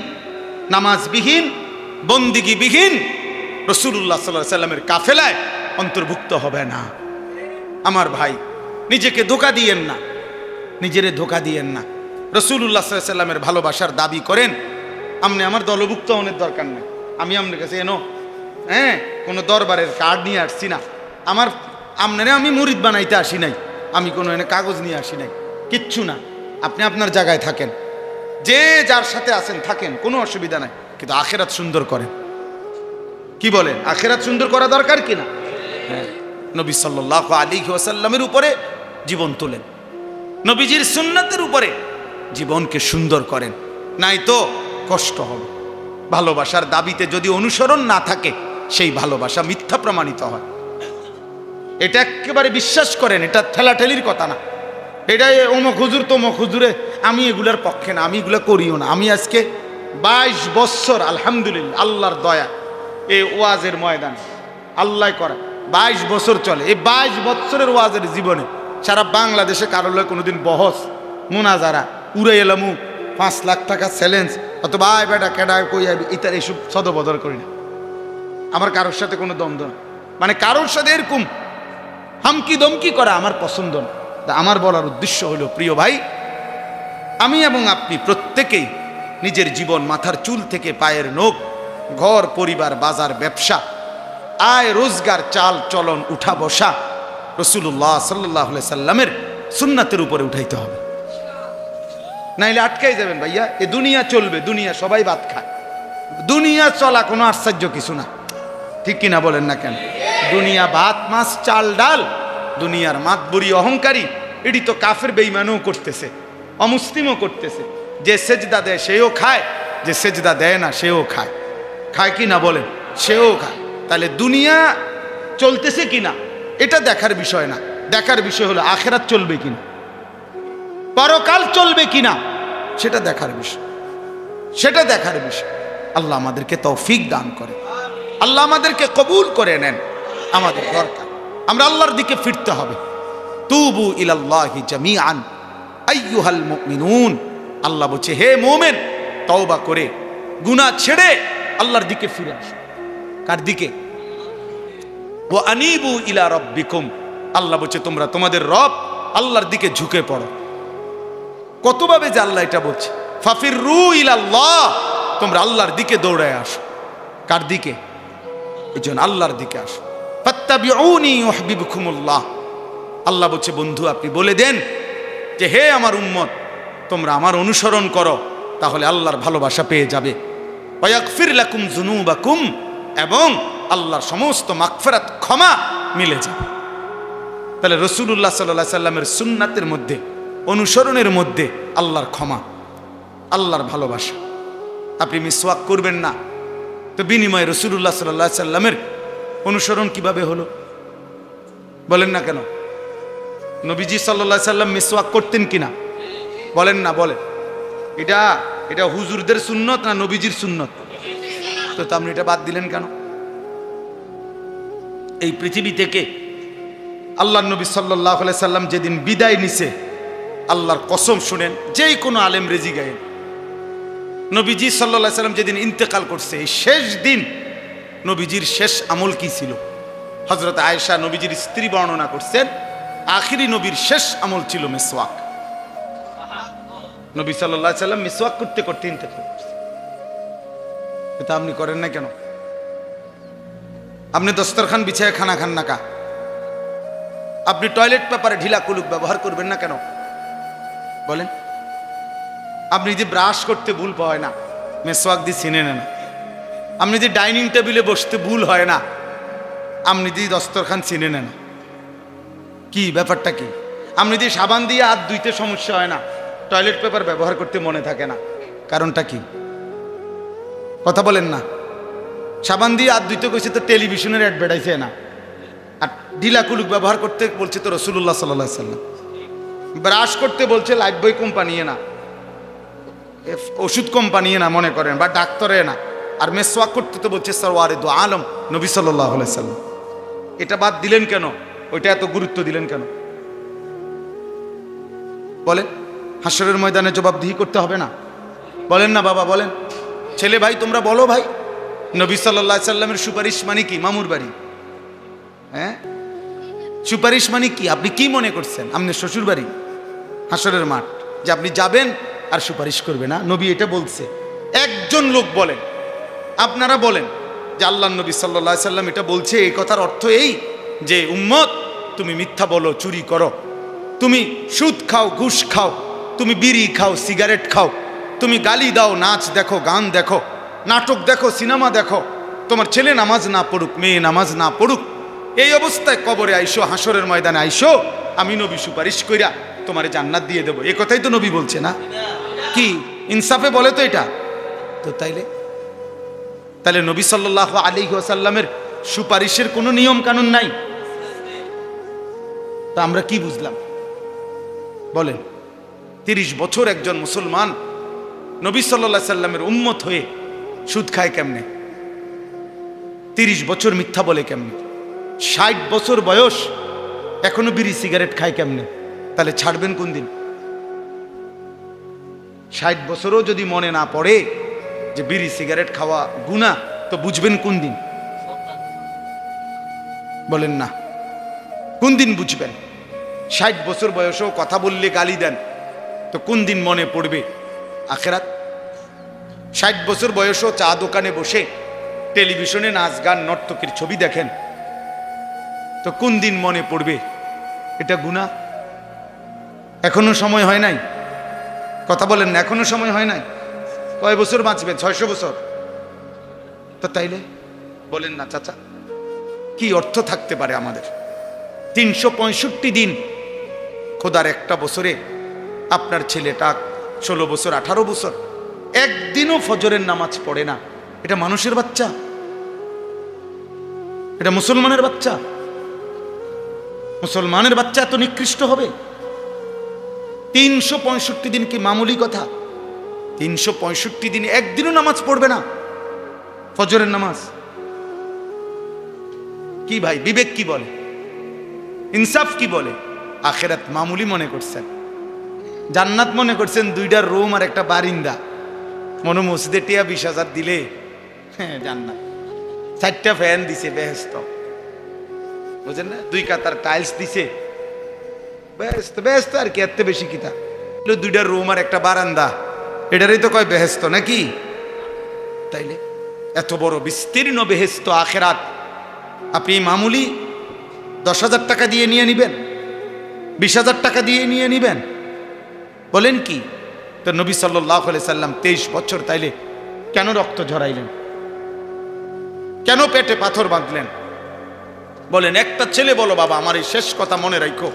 নামাজবিহীন, বন্দিগিবিহীন রাসূলুল্লাহ সাল্লাল্লাহু আলাইহি সাল্লামের কাফেলায় অন্তর্ভুক্ত হবে না। আমার ভাই, নিজেকে ধোঁকা দিয়েন না, নিজেরে ধোঁকা দিয়েন না। রাসূলুল্লাহ সাল্লাল্লাহু আলাইহি সাল্লামের ভালোবাসার দাবি করেন, আপনি আমার দলভুক্ত হওয়ার দরকার নেই। আমি আপনার কাছে কোনো দরবারের কার্ড নিয়ে আসছি না, আপনারে আমি মুরিদ বানাইতে আসি নাই, আমি কোনো কাগজ নিয়ে আসি নাই, কিচ্ছু না। আপনি আপনার জায়গায় থাকেন, যে যার সাথে আছেন থাকেন, কোনো অসুবিধা নাই, কিন্তু আখিরাত সুন্দর করেন। কি বলেন? আখিরাত সুন্দর করা দরকার কিনা? হ্যাঁ, নবী সাল্লাল্লাহু আলাইহি ওয়াসাল্লামের উপরে জীবন তোলেন, নবীজির সুন্নাতের উপরে জীবনকে সুন্দর করেন, নাই তো কষ্ট হবে। ভালোবাসার দাবিতে যদি অনুসরণ না থাকে, সেই ভালোবাসা মিথ্যা প্রমাণিত হয়। এটা একেবারে বিশ্বাস করেন, এটা ঠেলাঠেলির কথা না। এটা অমুক হুজুর তমুক হুজুরে, আমি এগুলার পক্ষে না, আমি এগুলা করিও না। আমি আজকে 22 বছর আলহামদুলিল্লাহ আল্লাহর দয়া এই ওয়াজের ময়দান আল্লাহ করা 22 বছর চলে। এই 22 বছরের ওয়াজের জীবনে সারা বাংলাদেশে কারোর কোনোদিন বহস মুনাজারা উড়ে এলামু 5 লাখ টাকা চ্যালেঞ্জ অথবা আয় বেটা কেডা কই আবি ইতার এইসব সদবদর করি না। আমার কারোর সাথে কোনো দ্বন্দ্ব না, মানে কারোর সাথে এরকম হামকি দমকি করা আমার পছন্দ না। আমার বলার উদ্দেশ্য হলো, প্রিয় ভাই, আমি এবং আপনি প্রত্যেকেই নিজের জীবন, মাথার চুল থেকে পায়ের নখ, ঘর পরিবার, বাজার, ব্যবসা, আয় রোজগার, চাল চলন, উঠা বসা রাসূলুল্লাহ সাল্লাল্লাহু আলাইহি সাল্লামের সুন্নাতের উপরে উঠাইতে হবে, নাইলে আটকাই যাবেন ভাইয়া। এ দুনিয়া চলবে, দুনিয়া সবাই ভাত খায়, দুনিয়া চলা কোনো আশ্চর্য কিছু না, ঠিক কিনা বলেন না কেন? দুনিয়া ভাত মাছ চাল ডাল, দুনিয়ার মাতবরি অহংকারী, এটি তো কাফের বেঈমানও করতেছে, অমুসলিমও করতেছে। যে সেজদা দেয় সেও খায়, যে সেজদা দেয় না সেও খায়, খায় কি না বলেন? সেও খায়। তাহলে দুনিয়া চলতেছে কিনা এটা দেখার বিষয় না, দেখার বিষয় হলো আখিরাত চলবে কিনা, পরকাল চলবে কিনা, সেটা দেখার বিষয়, সেটা দেখার বিষয়। আল্লাহ আমাদেরকে তৌফিক দান করে, আল্লাহ আমাদেরকে কবুল করে নেন। আমাদের দরকার আমরা আল্লাহর দিকে ফিরতে হবে। তুবু ইলাল্লাহি জামিআন আইয়ুহাল মুমিনুন, আল্লাহ বলছে হে মুমিন, তওবা করে গুনাহ ছেড়ে আল্লাহর দিকে ফিরে আসো। কার দিকে? ওয়া আনিবু ইলা রাব্বিকুম, আল্লাহ বলছে তোমরা তোমাদের রব আল্লাহর দিকে ঝুঁকে পড়ো। কতভাবে যে আল্লাহ এটা বলছে, ফাফিরু ইলাল্লাহ, তোমরা আল্লাহর দিকে দৌড়ায় আসো। কার দিকে? এজন্য আল্লাহর দিকে আসো। ফাত্তাবিউনি ইউহিব্বুকুমুল্লাহ, আল্লাহ বলছে বন্ধু আপনি বলে দেন যে হে আমার উম্মত, তোমরা আমার অনুসরণ করো, তাহলে আল্লাহর ভালোবাসা পেয়ে যাবে। ওয়া ইয়াগফির লাকুম যুনুবাকুম, এবং আল্লাহর সমস্ত মাগফিরাত ক্ষমা মিলে যাবে। তাহলে রাসূলুল্লাহ সাল্লাল্লাহু আলাইহি সাল্লামের সুন্নাতের মধ্যে, অনুসরণের মধ্যে আল্লাহর ক্ষমা, আল্লাহর ভালোবাসা। আপনি মিসওয়াক করবেন না, তো বিনিময়ে রাসূলুল্লাহ সাল্লাল্লাহু আলাইহি সাল্লামের অনুসরণ কিভাবে হলো? বলেন না কেন? নবীজি সাল্লাল্লাহু আলাইহি সাল্লাম মিসওয়াক করতেন কিনা? বলেন না, বলেন। এটা এটা হুজুরদের সুন্নত না নবীজির সুন্নত? তো আপনি এটা বাদ দিলেন কেন? এই পৃথিবী থেকে আল্লাহর নবী সাল্লাল্লাহু আলাইহি সাল্লাম যেদিন বিদায় নিছে, আল্লাহর কসম শুনেন, যেই কোনো আলেম রেজি গায়েন, নবীজি সাল্লাল্লাহু আলাইহি সাল্লাম যেদিন ইন্তেকাল করছে, এই শেষ দিন নবীজির শেষ আমল কি ছিল? হযরত আয়েশা নবীজির স্ত্রী বর্ণনা করছেন, আখিরি নবীর শেষ আমল ছিল মিসওয়াক। নবী সাল্লাল্লাহু আলাইহি সাল্লাম মিসওয়াক করতে করতে ইন্তেকাল করছে। এটা আপনি করেন না কেন? আপনি দস্তরখান বিছায় খানা খান না কা? আপনি টয়লেট পেপারে ঢিলা কুলুক ব্যবহার করবেন না কেন? বলেন। আপনি যে ব্রাশ করতে ভুল হয় না, মেসওয়াক দিয়ে ছিনে নেন। আপনি যে ডাইনিং টেবিলে বসতে ভুল হয় না, আপনি যে দস্তরখান ছিনে নেন। কি ব্যাপারটা কি? আপনি যে সাবান দিয়ে হাত ধুইতে সমস্যা হয় না, টয়লেট পেপার ব্যবহার করতে মনে থাকে না, কারণটা কি? কথা বলেন না। সাবান দিয়ে হাত ধুইতে কইছে তো টেলিভিশনের অ্যাডভার্টাইজে না, আর ঢিলা কুলুক ব্যবহার করতে বলছে তো রাসূলুল্লাহ সাল্লাল্লাহু আলাইহি সাল্লাম। ব্রাশ করতে বলছে লাইফবয় কোম্পানি না, ওষুধ কোম্পানি না মনে করেন, বা ডাক্তারে না। আর মেসওয়াক করতে তো বলছে সরওয়ারে দু আলম নবী সাল্লাল্লাহু আলাইহি সাল্লাম। এটা বাদ দিলেন কেন? ওইটা এত গুরুত্ব দিলেন কেন? বলেন। হাসরের ময়দানে জবাবদিহি করতে হবে না? বলেন না বাবা, বলেন। ছেলে ভাই তোমরা বলো ভাই, নবী সাল্লাল্লাহু আলাইহি সাল্লামের সুপারিশ মানে কি? মামুর বাড়ি? হ্যাঁ, সুপারিশ মানে কি? আপনি কি মনে করছেন আপনার শ্বশুর বাড়ি হাসরের মাঠ যে আপনি যাবেন আর সুপারিশ করবে না? নবী এটা বলছে। একজন লোক বলেন, আপনারা বলেন যে আল্লাহর নবী সাল্লাল্লাহু আলাইহি সাল্লাম এটা বলছে, এই কথার অর্থ এই যে উম্মত তুমি মিথ্যা বলো, চুরি করো, তুমি সুদ খাও, ঘুষ খাও, তুমি বিড়ি খাও, সিগারেট খাও, তুমি গালি দাও, নাচ দেখো, গান দেখো, নাটক দেখো, সিনেমা দেখো, তোমার ছেলে নামাজ না পড়ুক, মেয়ে নামাজ না পড়ুক, এই অবস্থায় কবরে আইসো, হাসরের ময়দানে আইসো, আমি নবী সুপারিশ কইরা তোমারে জান্নাত দিয়ে দেবো। এই কথাই তো নবী বলছে না? কি ইনসাফে বলে তো এটা? তো তাইলে নবী সাল্লাল্লাহু আলাইহি ওয়াসাল্লামের সুপারিশের কোনো নিয়ম কানুন নাই? তা আমরা কি বুঝলাম বলেন? 30 বছর একজন মুসলমান নবী সাল্লাল্লাহু আলাইহি সাল্লামের উম্মত হয়ে সুদ খায় কেমনে? 30 বছর মিথ্যা বলে কেমনে? 60 বছর বয়স এখনো বিড়ি সিগারেট খায় কেমনে? তাহলে ছাড়বেন কোন দিন? 60 বছরও যদি মনে না পড়ে যে বিড়ি সিগারেট খাওয়া গুনাহ, তো বুঝবেন কোন দিন? বলেন না, কোন দিন বুঝবেন? 60 বছর বয়সেও কথা বললে গালি দেন, তো কোন দিন মনে পড়বে আখিরাত? 60 বছর বয়সেও চা দোকানে বসে টেলিভিশনে নাচ গান নর্তকীর ছবি দেখেন, তো কোন দিন মনে পড়বে এটা গুনাহ? এখনো সময় হয় নাই? কথা বলেন না, এখনো সময় হয় নাই? কয় বছর বাঁচবেন? 600 বছর? তো তাইলে বলেন না চাচা, কি অর্থ থাকতে পারে আমাদের? 365 দিন খোদার একটা বছরে আপনার ছেলেটা 16 বছর 18 বছর একদিনও ফজরের নামাজ পড়ে না। এটা মানুষের বাচ্চা? এটা মুসলমানের বাচ্চা? মুসলমানের বাচ্চা এত নিকৃষ্ট হবে? 365 দিন কি মামুলি কথা? 365 দিন একদিনও নামাজ পড়বে না, ফজরের নামাজ? কি ভাই, বিবেক কি বলে? ইনসাফ কি বলে? আখিরাত মামুলি মনে করছেন, জান্নাত মনে করছেন 2টা রুম আর একটা বারিন্দা, মনে মসজিদে টিয়া 20,000 দিলে হ্যাঁ জান্নাত। 4টা ফ্যান দিছে বেহেশত, বুঝেন না? 2 কাতার টাইলস দিছে বেহেশত। বেহেশত আর কি, এত বেশি কিতা? 2টা রুম আর একটা বারান্দা, এটারই তো কয় বেহেশত নাকি? তাইলে এত বড় বিস্তীর্ণ বেহেশত আখিরাত আপনি মামুলি 10,000 টাকা দিয়ে নিয়ে নিবেন, 20,000 টাকা দিয়ে নিয়ে নিবেন? বলেন কি? তো নবী সাল্লাল্লাহু আলাইহি সাল্লাম 23 বছর তাইলে কেন রক্ত ঝরাইলেন? কেন পেটে পাথর বাঁধলেন? বলেন। একটা ছেলে বলো, বাবা আমার এই শেষ কথা মনে রাখো,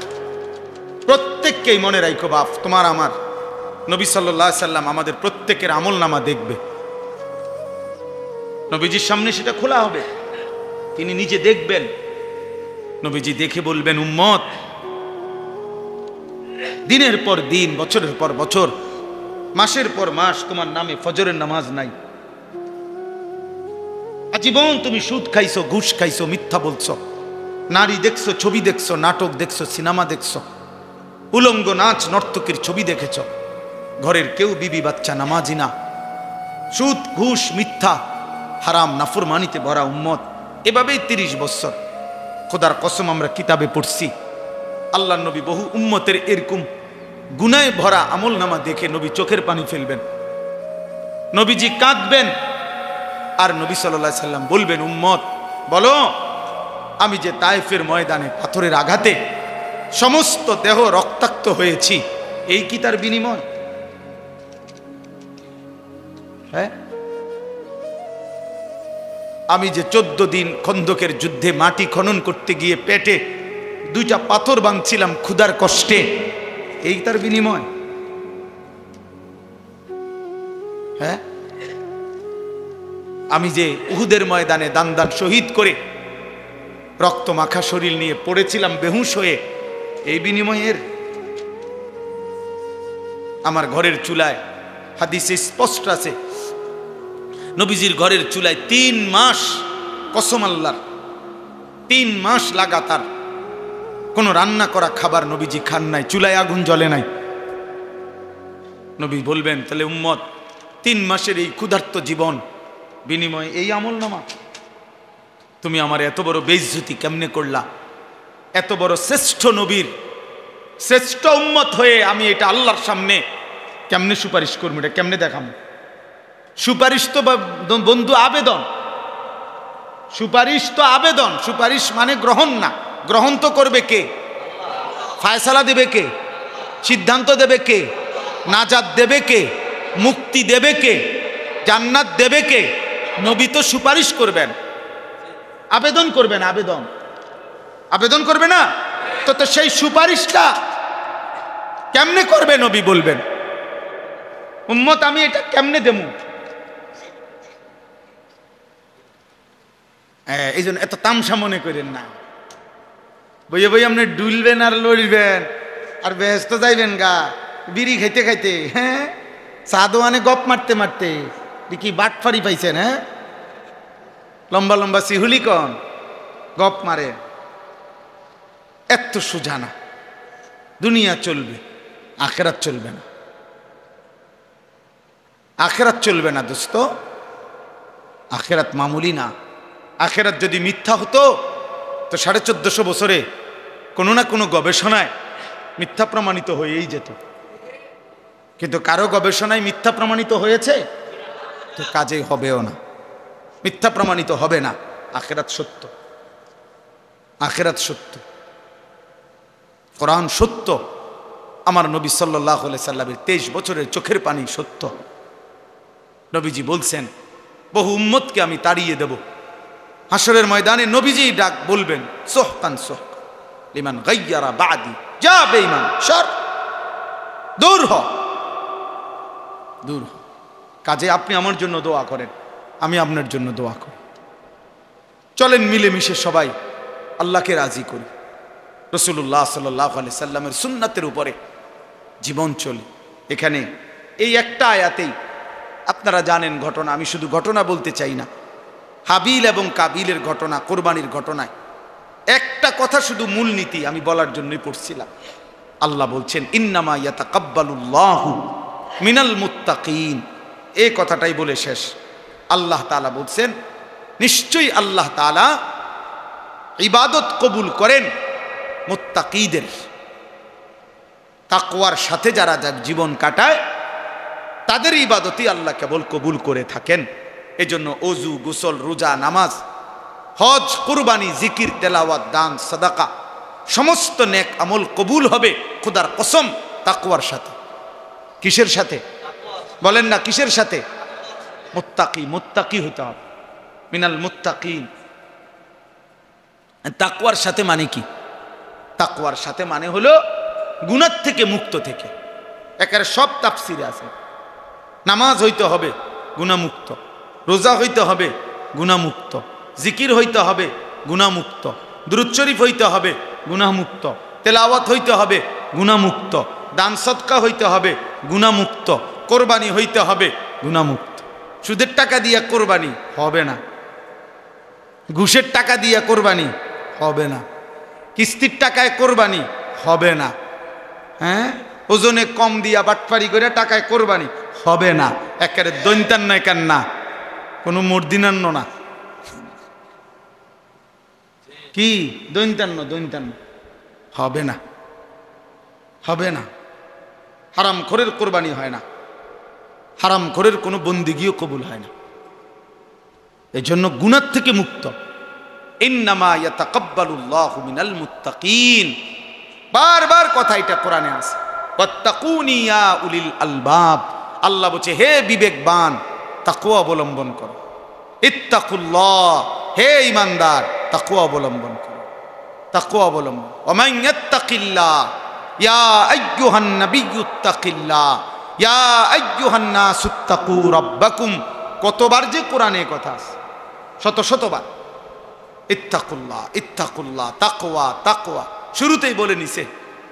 প্রত্যেককেই মনে রাখো বাপ, তোমার আমার নবী সাল্লাল্লাহু আলাইহি সাল্লাম আমাদের প্রত্যেকের আমল নামা দেখবে, নবীজির সামনে সেটা খোলা হবে, তিনি নিজে দেখবেন নবীজি দেখে বলবেন, উম্মত, দিনের পর দিন, বছরের পর বছর, মাসের পর মাস তোমার নামে ফজরের নামাজ নাই। আজীবন তুমি সুদ খাইছো, ঘুষ খাইছো, মিথ্যা বলছো, নারী দেখছো, ছবি দেখছো, নাটক দেখছো, সিনেমা দেখছো, উলঙ্গ নাচ নর্তকীর ছবি দেখেছ। ঘরের কেউ বিবি বাচ্চা নামাজি না। সুদ ঘুষ মিথ্যা হারাম নাফরমানিতে ভরা উম্মত। এভাবেই 30 বছর। খোদার কসম, আমরা কিতাবে পড়ছি আল্লাহ নবী বহু উম্মতের এরকম গুনায় ভরা আমল নামা দেখে নবী চোখের পানি ফেলবেন, নবীজি কাঁদবেন, আর নবী সাল্লাল্লাহু আলাইহি সাল্লাম বলবেন, উম্মত বলো, আমি যে তায়েফের ময়দানে পাথরের আঘাতে সমস্ত দেহ রক্তাক্ত হয়েছি, এই কি তার বিনিময়? হ্যাঁ, আমি যে 14 দিন খন্দকের যুদ্ধে মাটি খনন করতে গিয়ে পেটে 2টা পাথর ভাঙছিলাম ক্ষুধার কষ্টে, এই তার বিনিময়? হ্যাঁ, আমি যে উহুদের ময়দানে দান দান শহীদ করে রক্ত মাখা শরীর নিয়ে পড়েছিলাম বেহুশ হয়ে, এই বিনিময়ের? আমার ঘরের চুলায় হাদিসে স্পষ্ট আছে, নবীজির ঘরের চুলায় 3 মাস, কসম আল্লাহর, 3 মাস লাগাতার কোনো রান্না করা খাবার নবীজি খান নাই, চুলায় আগুন জ্বলে নাই। নবী বলবেন, তাহলে উম্মত, 3 মাসের এই ক্ষুধার্ত জীবন বিনিময়ে এই আমল নামা? তুমি আমার এত বড় বেইজ্জতি কেমনে করলা? এত বড় শ্রেষ্ঠ নবীর শ্রেষ্ঠ উম্মত হয়ে আমি এটা আল্লাহর সামনে কেমনে সুপারিশ করবো? এটা কেমনে দেখাবো? সুপারিশ তো বন্ধু আবেদন, সুপারিশ তো আবেদন, সুপারিশ মানে গ্রহণ না। গ্রহণ তো করবে কে? ফায়সালা দেবে কে? সিদ্ধান্ত দেবে কে? নাজাত দেবে কে? মুক্তি দেবে কে? জান্নাত দেবে কে? নবী তো সুপারিশ করবেন, আবেদন করবেন। আবেদন আবেদন করবে না তো? তো সেই সুপারিশটা কেমনে করবে? নবী বলবেন, উম্মত আমি এটা কেমনে দেবো? এই জন্য এত তামসা মনে করেন না। বইয়ে বই আপনি ডুলবেন আর লড়বেন আর ব্যস্ত যাইবেন গা বিড়ি খাইতে খাইতে, হ্যাঁ, চা দোয়ানে গপ মারতে মারতে দেখি বাটফারি পাইছেন। হ্যাঁ, লম্বা লম্বা সিহুলি কন গপ মারে, এত সোজা না। দুনিয়া চলবে, আখেরাত চলবে না। আখেরাত চলবে না দোস্ত, আখেরাত মামুলি না। আখেরাত যদি মিথ্যা হতো তো 1450 বছরে কোনো না কোনো গবেষণায় মিথ্যা প্রমাণিত হয়েই যেত। কিন্তু কারো গবেষণায় মিথ্যা প্রমাণিত হয়েছে তো কাজে হবেও না, মিথ্যা প্রমাণিত হবে না। আখেরাত সত্য, আখেরাত সত্য, কোরআন সত্য, আমার নবী সাল্লাল্লাহু আলাইহি সাল্লামের 23 বছরের চোখের পানি সত্য। নবীজি বলছেন, বহু উম্মতকে আমি তাড়িয়ে দেব। হাসরের ময়দানে নবীজি ডাক বলবেন, সোহকান সোহক লিমান গায়্যারা বাদি, যা বেঈমান সর, দূর হ, দূর হ। কাজে আপনি আমার জন্য দোয়া করেন, আমি আপনার জন্য দোয়া করি। চলেন মিলেমিশে সবাই আল্লাহকে রাজি করি, রাসূলুল্লাহ সাল্লাল্লাহু আলাইহি সাল্লামের সুন্নাতের উপরে জীবন চলে। এখানে এই একটা আয়াতেই আপনারা জানেন ঘটনা, আমি শুধু ঘটনা বলতে চাই না। হাবিল এবং কাবিলের ঘটনা, কোরবানির ঘটনায় একটা কথা শুধু মূলনীতি আমি বলার জন্যই পড়ছিলাম। আল্লাহ বলছেন, ইন্নামা ইয়াতাকাব্বালুল্লাহু মিনাল মুত্তাকিন, এই কথাটাই বলে শেষ। আল্লাহ তাআলা বলছেন, নিশ্চয়ই আল্লাহ তাআলা ইবাদত কবুল করেন মুত্তাকিদের, তাকওয়ার সাথে যারা জীবন কাটায় তাদের ইবাদতই আল্লাহ কেবল কবুল করে থাকেন। এজন্য ওযু, গোসল, রোজা, নামাজ, হজ, কুরবানি, জিকির, তেলাওয়াত, দান, সাদাকা, সমস্ত নেক আমল কবুল হবে খোদার কসম তাকওয়ার সাথে। কিসের সাথে বলেন না? কিসের সাথে? মুত্তাকি, মুত্তাকি হতে হবে, মিনাল মুত্তাকিন। তাকওয়ার সাথে মানে কি? তাকওয়ার সাথে মানে হলো গুনাহ থেকে মুক্ত থেকে। একেবারে সব তাফসিরে আছে। নামাজ হইতে হবে গুনাহমুক্ত, রোজা হইতে হবে গুনাহমুক্ত, জিকির হইতে হবে গুনাহমুক্ত, দুরূদ শরীফ হইতে হবে গুনাহমুক্ত, তেলাওয়াত হইতে হবে গুনাহমুক্ত, দান সদকা হইতে হবে গুনাহমুক্ত, কোরবানি হইতে হবে গুনাহমুক্ত। সুদের টাকা দিয়ে কোরবানি হবে না, ঘুষের টাকা দিয়ে কোরবানি হবে না, কিস্তির টাকায় কোরবানি হবে না, হ্যাঁ ওজনে কম দিয়া বাটপারি করে টাকায় কোরবানি হবে না। একেবারে দৈন্তান্ন একার না, কোনো মর্দিনান্ন না, কি দৈন্তান্ন দৈন্তান্ন হবে না, হবে না। হারাম খোরের কোরবানি হয় না, হারাম খোরের কোনো বন্দিগিও কবুল হয় না। এই জন্য গুনাহ থেকে মুক্ত। ইন্নামা ইয়াতাকাব্বালুল্লাহু মিনাল মুত্তাকিন, বারবার কথা এটা কোরআনে আছে। ওয়াত্তাকুনি ইয়া উলিল আলবাব, আল্লাহ বলছে হে বিবেকবান তাকওয়া অবলম্বন করো। ইত্তাকুল্লাহ, হে ঈমানদার তাকওয়া অবলম্বন করো, তাকওয়া অবলম্বন। ওয়া মান ইয়াত্তাকিল্লাহ ইয়া আইয়ুহান নাবিয়্যুত্তাকিল্লাহ ইয়া আইয়ুহান নাসুত্তাকু রাব্বাকুম। কতবার যে কোরআনে কথা আছে, শত শতবার। ইত্তাকুল্লাহ ইত্তাকুল্লাহ, তাকওয়া তাকওয়া, শুরুতেই বলে নিছে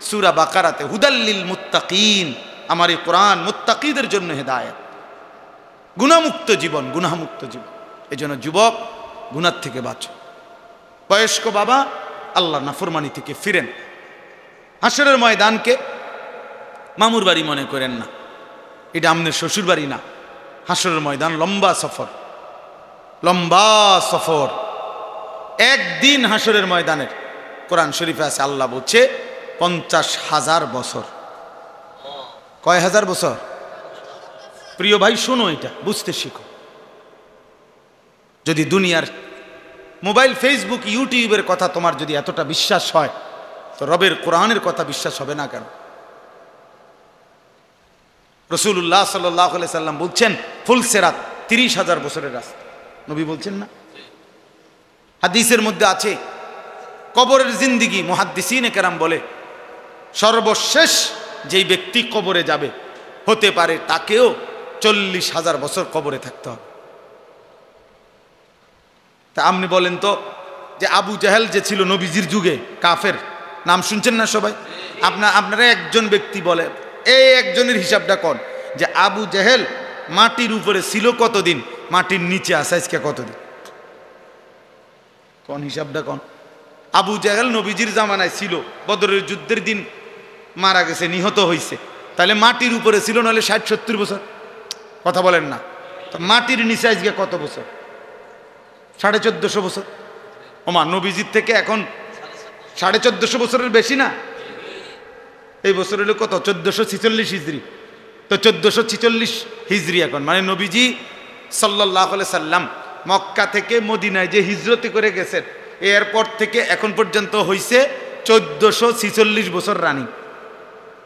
সূরা বাকারাতে হুদাল্লিল মুত্তাকিন, আমার এই কোরআন মুত্তাকিদের জন্য হেদায়েত, গুনাহমুক্ত জীবন, গুনাহমুক্ত জীবন। এই জন্য যুবক গুনাহ থেকে বাঁচো, বয়স্ক বাবা আল্লাহর নাফরমানি থেকে ফিরেন। হাসরের ময়দানকে মামুর বাড়ি মনে করেন না, এটা আমাদের শ্বশুর বাড়ি না। হাসরের ময়দান লম্বা সফর, লম্বা সফর। একদিন হাসরের ময়দানের কোরআন শরীফে আছে আল্লাহ বলছে 50,000 বছর। কয় হাজার বছর? প্রিয় ভাই শোনো, এটা বুঝতে শিখো। যদি দুনিয়ার মোবাইল, ফেসবুক, ইউটিউবের কথা তোমার যদি এতটা বিশ্বাস হয়, তো রবের কোরআনের কথা বিশ্বাস হবে না কেন? রাসূলুল্লাহ সাল্লাল্লাহু আলাইহি সাল্লাম বলছেন ফুলসিরাত 30,000 বছরের রাস্তা, নবী বলছেন না? হাদিসের মধ্যে আছে কবরের জিন্দিগি, মুহাদ্দিসিনে কেরাম বলে সর্বশেষ যেই ব্যক্তি কবরে যাবে হতে পারে তাকেও 40,000 বছর কবরে থাকতে হবে। তা আপনি বলেন তো, যে আবু জাহেল যে ছিল নবীজির যুগে কাফের, নাম শুনছেন না সবাই? আপনারা একজন ব্যক্তি বলে, এই একজনের হিসাবটা কোন, যে আবু জাহেল মাটির উপরে ছিল কতদিন, মাটির নিচে আছে আজকে কতদিন? কোন হিসাবটা কোন? আবু জাহেল নবীজির জামানায় ছিল, বদরের যুদ্ধের দিন মারা গেছে, নিহত হয়েছে, তাহলে মাটির উপরে ছিল, নাহলে 60-70 বছর। কথা বলেন না? তো মাটির নিচে আজকে কত বছর? 1450 বছর। ওমা, নবীজির থেকে এখন 1450 বছরের বেশি না? এই বছর হলো কত? 1446 হিজরি। তো 1446 হিজরি এখন, মানে নবীজি সাল্লাল্লাহু আলাইহি সাল্লাম মক্কা থেকে মদিনায় যে হিজরতি করে গেছেন, এরপর থেকে এখন পর্যন্ত হইছে 1446 বছর রানিং।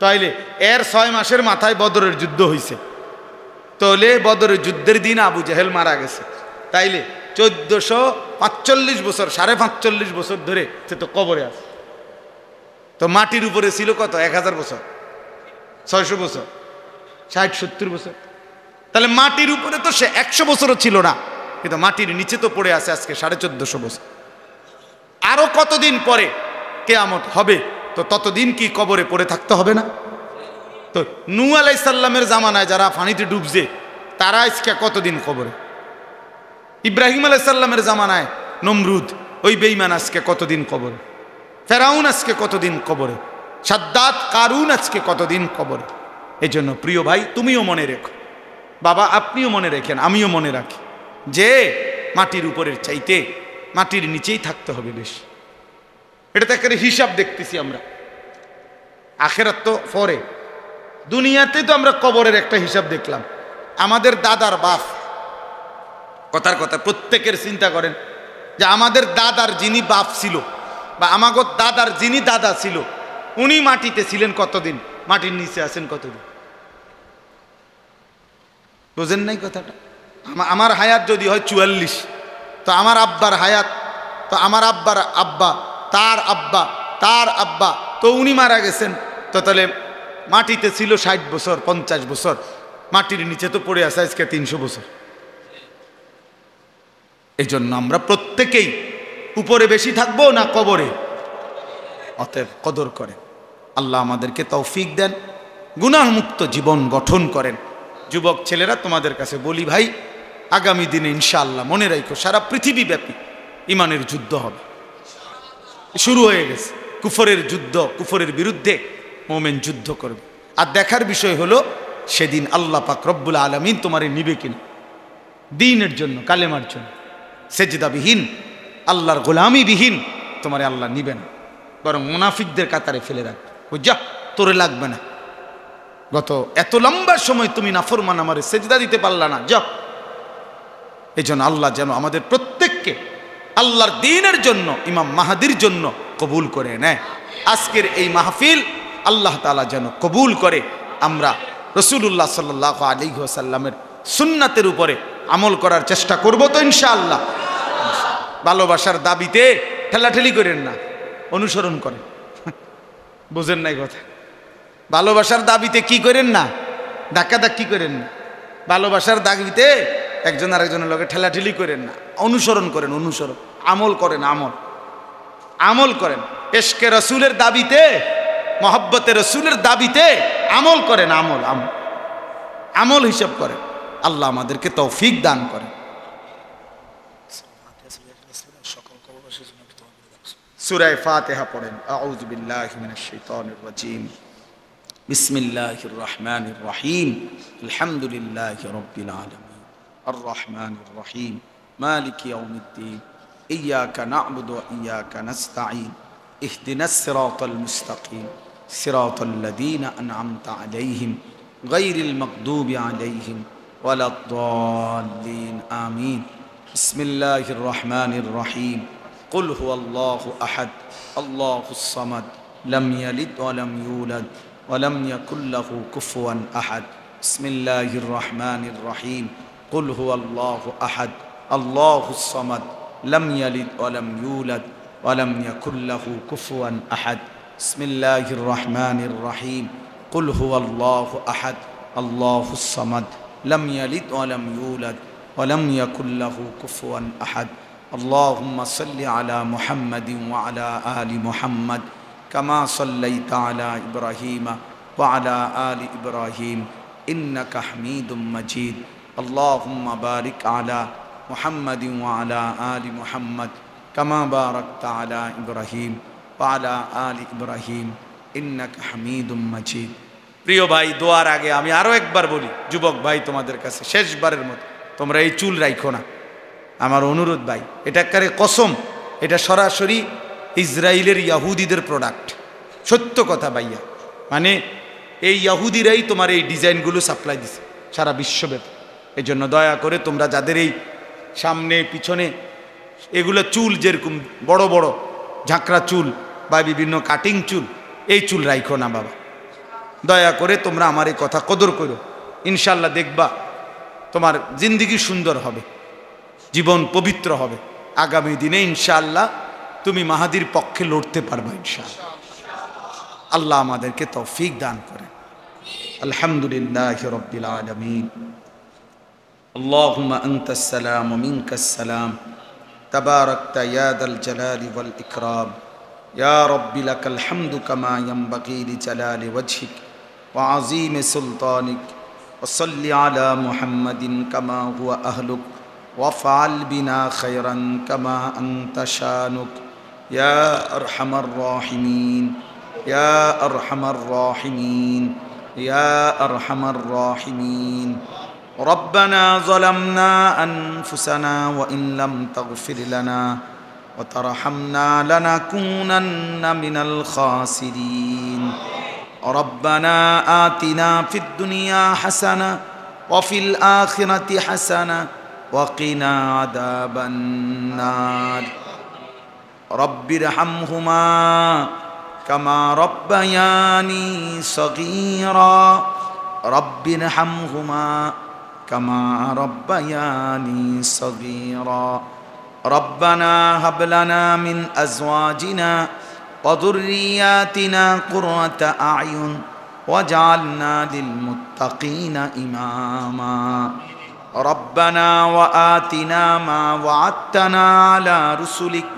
তাইলে এর 6 মাসের মাথায় বদরের যুদ্ধ হইছে, তাহলে বদরের যুদ্ধের দিন আবু জাহেল মারা গেছে, তাইলে 1445 বছর, 45.5 বছর ধরে সে তো কবরে আছে। তো মাটির উপরে ছিল কত? 1000 বছর, 600 বছর, 60-70 বছর। তাহলে মাটির উপরে তো সে 100 বছরও ছিল না, কিন্তু মাটির নিচে তো পড়ে আছে আজকে 1450 বছর। আরো কতদিন পরে কিয়ামত হবে, তো ততদিন কি কবরে পড়ে থাকতে হবে না? তো নূহ আলাইহিস সালামের জামানায় যারা পানিতে ডুবছে, তারা আজকে কতদিন কবরে? ইব্রাহিম আলাইহিস সালামের জামানায় নমরুদ, ওই বেঈমান, আজকে কতদিন কবরে? ফেরাউন আজকে কতদিন কবরে? সাদ্দাত, কারুন আজকে কতদিন কবরে? এই জন্য প্রিয় ভাই, তুমিও মনে রেখো, বাবা আপনিও মনে রেখেন, আমিও মনে রাখি, যে মাটির উপরের চাইতে মাটির নিচেই থাকতে হবে বেশি। এটা তো একটা হিসাব দেখতেছি আমরা, আখেরাত তো পরে, দুনিয়াতে তো আমরা কবরের একটা হিসাব দেখলাম। আমাদের দাদার বাপ, কথার কথা প্রত্যেকের চিন্তা করেন, যে আমাদের দাদার যিনি বাপ ছিল, বা আমাগো দাদার যিনি দাদা ছিল, উনি মাটিতে ছিলেন কতদিন, মাটির নিচে আছেন কতদিন? বুঝেন নাই কথাটা? আমার হায়াত যদি হয় 44, তো আমার আব্বার হায়াত, তো আমার আব্বার আব্বা, তার আব্বা, তার আব্বা, তো উনি মারা গেছেন, তো তাহলে মাটিতে ছিল 60 বছর, 50 বছর, মাটির নিচে তো পড়ে আছে আজকে 300 বছর। এই জন্য আমরা প্রত্যেকেই উপরে বেশি থাকবো না কবরে? অতএব কদর করেন। আল্লাহ আমাদেরকে তৌফিক দেন, গুনাহমুক্ত জীবন গঠন করেন। যুবক ছেলেরা, তোমাদের কাছে বলি ভাই, আগামী দিনে ইনশাআল্লাহ মনে রাখো, সারা পৃথিবীব্যাপী ইমানের যুদ্ধ হবে, শুরু হয়ে গেছে। কুফরের যুদ্ধ, কুফরের বিরুদ্ধে মোমেন যুদ্ধ করবে। আর দেখার বিষয় হলো সেদিন আল্লাহ পাক রব্বুল আলামিন তোমারে নিবে কিনা, দ্বীনের জন্য, কালেমার জন্য, সেজদাবিহীন, আল্লাহর গোলামিবিহীন তোমারে আল্লাহ নিবে না, বরং মুনাফিকদের কাতারে ফেলে রাখবে। বুঝা, তোরে লাগবে না, গত এত লম্বা সময় তুমি নাফরমান, আমারে সেজদা দিতে পারলা না, যা। এই জন্য আল্লাহ যেন আমাদের প্রত্যেককে আল্লাহর দ্বীনের জন্য, ইমাম মাহাদির জন্য কবুল করে নেয়। আজকের এই মাহফিল আল্লাহ তাআলা যেন কবুল করে। আমরা রাসূলুল্লাহ সাল্লাল্লাহু আলাইহি ওয়াসাল্লামের সুন্নাতের উপরে আমল করার চেষ্টা করব তো ইনশাআল্লাহ। ভালোবাসার দাবিতে ঠেলাঠেলি করেন না, অনুসরণ করেন। বুঝেন নাই কথা? ভালোবাসার দাবিতে কি করেন না, ধাক্কাধাক্কি করেন না। ভালোবাসার দাবিতে একজন আরেকজনের লগে ঠেলাঠেলি করেন না, অনুসরণ করেন, অনুসরণ, আমল করেন, আমল করেন। ইশকে রাসূলের দাবিতে, মহব্বতে রাসূলের দাবিতে আমল করেন, আমল হিসাব করেন। আল্লাহ আমাদেরকে তৌফিক দান করেন। সূরা ফাতিহা পড়েন। আউযু বিল্লাহি মিনাশ শাইতানির রাজীম। বিসমিল্লাহির রহমানির রহিম। আলহামদুলিল্লাহি রাব্বিল আলামিন। আর রহমানির রহিম। মালিকি ইয়াউমিদ্দিন। ইয়্যাকা না'বুদু ওয়া ইয়্যাকা নাস্তাঈন। ইহদিনাস সিরাতাল মুস্তাকিম। সিরাতাল লাযীনা আন'আমতা আলাইহিম গায়রিল মাগদুবি আলাইহিম ওয়ালাদ-দাল্লিন। আমিন। বিসমিল্লাহির রহমানির রহিম। قل هو الله أحد الله الصمد لم يلد ولم يولد ولم يكن له كفوا أحد. بسم الله الرحمن الرحيم. قل هو الله أحد الله الصمد لم يلد ولم يولد ولم يكن له كفوا أحد. بسم الله الرحمن الرحيم. قل هو الله أحد الله الصمد لم يلد ولم يولد ولم يكن له كفوا أحد. اللهم صل على محمد وعلى آل محمد كما صليت على إبراهيم وعلى آل إبراهيم إنك حميد مجيد. اللهم بارك على محمد وعلى آل محمد كما باركت على إبراهيم وعلى آل إبراهيم إنك حميد مجيد. প্রিয় ভাই, দোয়ার আগে আমি আরো একবার বলি, যুবক ভাই, তোমাদের কাছে শেষবারের মতো, তোমরা এই চুল রাখো না, আমার অনুরোধ ভাই। এটা কারে কসম, এটা সরাসরি ইসরায়েলের ইয়াহুদিদের প্রোডাক্ট, সত্য কথা ভাইয়া। মানে এই ইয়াহুদিরাই তোমার এই ডিজাইনগুলো সাপ্লাই দিছে সারা বিশ্বব্যাপী। এই জন্য দয়া করে তোমরা যাদের এই সামনে পিছনে এগুলো চুল, যেরকম বড় বড় ঝাঁকড়া চুল বা বিভিন্ন কাটিং চুল, এই চুল রাখো না বাবা, দয়া করে তোমরা আমার এই কথা কদর করো। ইনশাল্লাহ দেখবা তোমার জিন্দেগি সুন্দর হবে, জীবন পবিত্র হবে। আগামী দিনে ইনশাআল্লাহ তুমি মাহাদির পক্ষে লড়তে পারবে ইনশাআল্লাহ। আল্লাহ আমাদেরকে তৌফিক দান করেন। আলহামদুলিল্লাহি রাব্বিল আলামিন। আল্লাহুম্মা আনতাস সালাম ওয়া মিনকাস সালাম। তাবারাকতা ইয়া দাল জালালি ওয়াল ইকরাম। ইয়া রাব্বি লাকাল হামদু কামা ইয়ানবাগি লিজালালি ওয়াজহিক ওয়া আযীমি সুলতানিক। ওয়া সাল্লি আলা মুহাম্মাদিন কামা হুয়া আহলুক وافعل بنا خيرا كما أنت شانك يا أرحم الراحمين يا أرحم الراحمين يا أرحم الراحمين. ربنا ظلمنا أنفسنا وإن لم تغفر لنا وترحمنا لنكونن من الخاسرين. ربنا آتنا في الدنيا حسنة وفي الآخرة حسنة وقنا عذاب النار. رب ارحمهما كما ربياني صغيرا. رب ارحمهما كما ربياني صغيرا. ربنا هب لنا من أزواجنا وذرياتنا قرة أعين واجعلنا للمتقين إماما. ربنا وآتنا ما وعدتنا على رسلك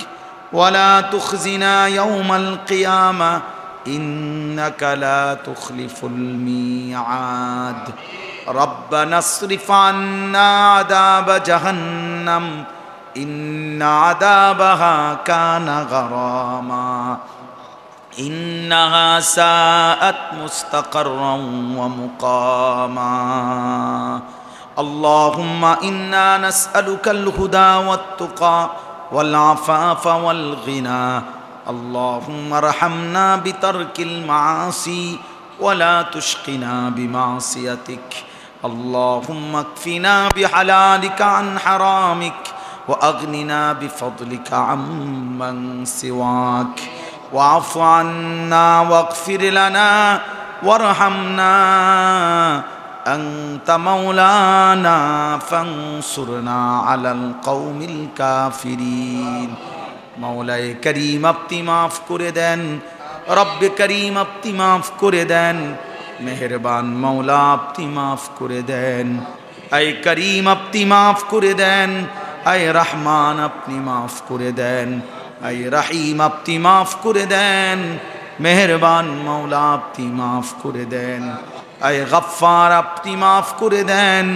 ولا تخزنا يوم القيامة إنك لا تخلف الميعاد ربنا اصرف عنا عذاب جهنم إن عذابها كان غراما إنها ساءت مستقرا ومقاما اللهم إنا نسألك الهدى والتقى والعفاف والغنى اللهم ارحمنا بترك المعاصي ولا تشقنا بمعصيتك اللهم اكفنا بحلالك عن حرامك وأغننا بفضلك عمن سواك واعف عنا واغفر لنا وارحمنا أنت مولانا فانصرنا على القوم الكافرين مولاي كريم আপনি মাফ করে দেন রব্বে করিম আপনি মাফ করে দেন মেহেরবান মওলা আপনি মাফ করে দেন আয় করিম আপনি মাফ করে দেন আয় রহমান আপনি মাফ করে দেন আয় রহিম আপনি মাফ করে দেন মেহেরবান মওলা আপনি মাফ করে দেন আয় গফফার আপনি মাফ করে দেন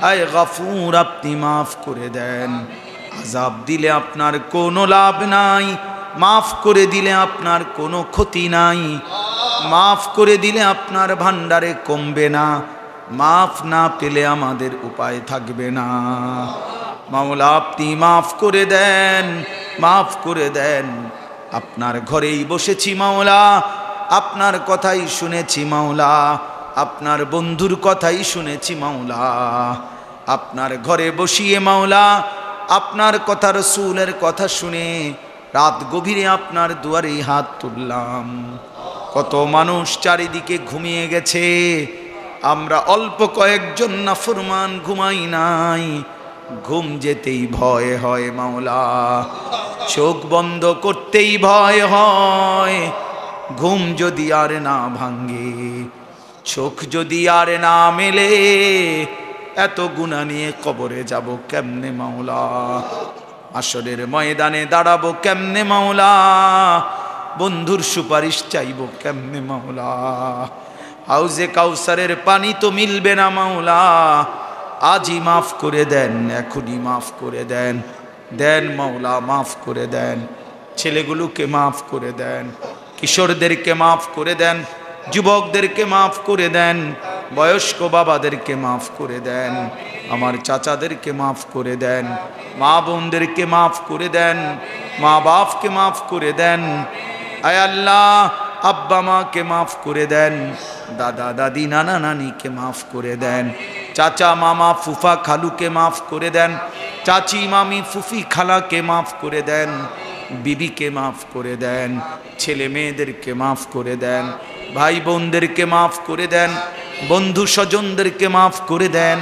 আয় গফুর আপনি মাফ করে দেন আযাব দিলে আপনার কোনো লাভ নাই মাফ করে দিলে আপনার কোনো ক্ষতি নাই মাফ করে দিলে আপনার ভান্ডারে কমবে না মাফ না পেলে আমাদের উপায় থাকবে না মাওলা আপনি মাফ করে দেন মাফ করে দেন আপনার ঘরেই বসেছি মাওলা আপনার কথাই শুনেছি মাওলা আপনার বন্ধুর কথাই শুনেছি মাওলা আপনার ঘরে বসিয়ে মাওলা আপনার কথা রাসূলের কথা শুনে রাত গভীরে আপনার দুয়ারে হাত তুললাম কত মানুষ চারিদিকে ঘুমিয়ে গেছে আমরা অল্প কয়েকজন নাফরমান ঘুমাই নাই ঘুম যেতেই ভয় হয় মাওলা চোখ বন্ধ করতেই ভয় হয় ঘুম যদি আর না ভাঙে চোখ যদি আর না মেলে এত গুনাহ নিয়ে কবরে যাব কেমনে মাওলা আসরের ময়দানে দাঁড়াবো কেমনে মাওলা বন্ধুর সুপারিশ চাইবো কেমনে মাওলা হাউজে কাউসারের পানি তো মিলবে না মাওলা আজই মাফ করে দেন এখনই মাফ করে দেন দেন মাওলা মাফ করে দেন ছেলেগুলোকে মাফ করে দেন কিশোরদেরকে মাফ করে দেন যুবকদেরকে মাফ করে দেন বয়স্ক বাবাদেরকে মাফ করে দেন আমার চাচাদেরকে মাফ করে দেন মা বোনদেরকে মাফ করে দেন মা বাপকে মাফ করে দেন আয় আল্লাহ আব্বা মাকে মাফ করে দেন দাদা দাদি নানা নানিকে মাফ করে দেন চাচা মামা ফুফা খালুকে মাফ করে দেন চাচি মামি ফুফি খালাকে মাফ করে দেন বিবিকে মাফ করে দেন ছেলে মেয়েদেরকে মাফ করে দেন ভাই বোনদেরকে মাফ করে দেন বন্ধু স্বজনদেরকে মাফ করে দেন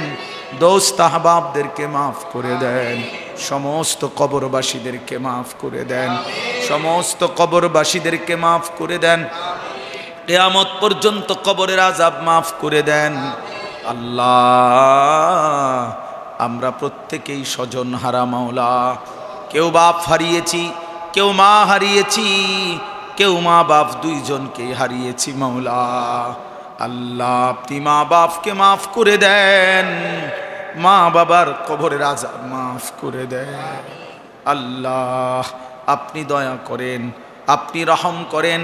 দোস্ত আহবাবদেরকে মাফ করে দেন সমস্ত কবরবাসীদেরকে মাফ করে দেন সমস্ত কবরবাসীদেরকে মাফ করে দেন কিয়ামত পর্যন্ত কবরের আযাব মাফ করে দেন আল্লাহ আমরা প্রত্যেকেই স্বজন হারা মাওলা কেউ বাপ হারিয়েছি কেউ মা হারিয়েছি কেউ মা বাপ দুইজনকেই হারিয়েছি মাওলা আল্লাহ আপনি মা বাপকে মাফ করে দেন মা বাবার কবরের আযাব মাফ করে দেন আল্লাহ আপনি দয়া করেন আপনি রহম করেন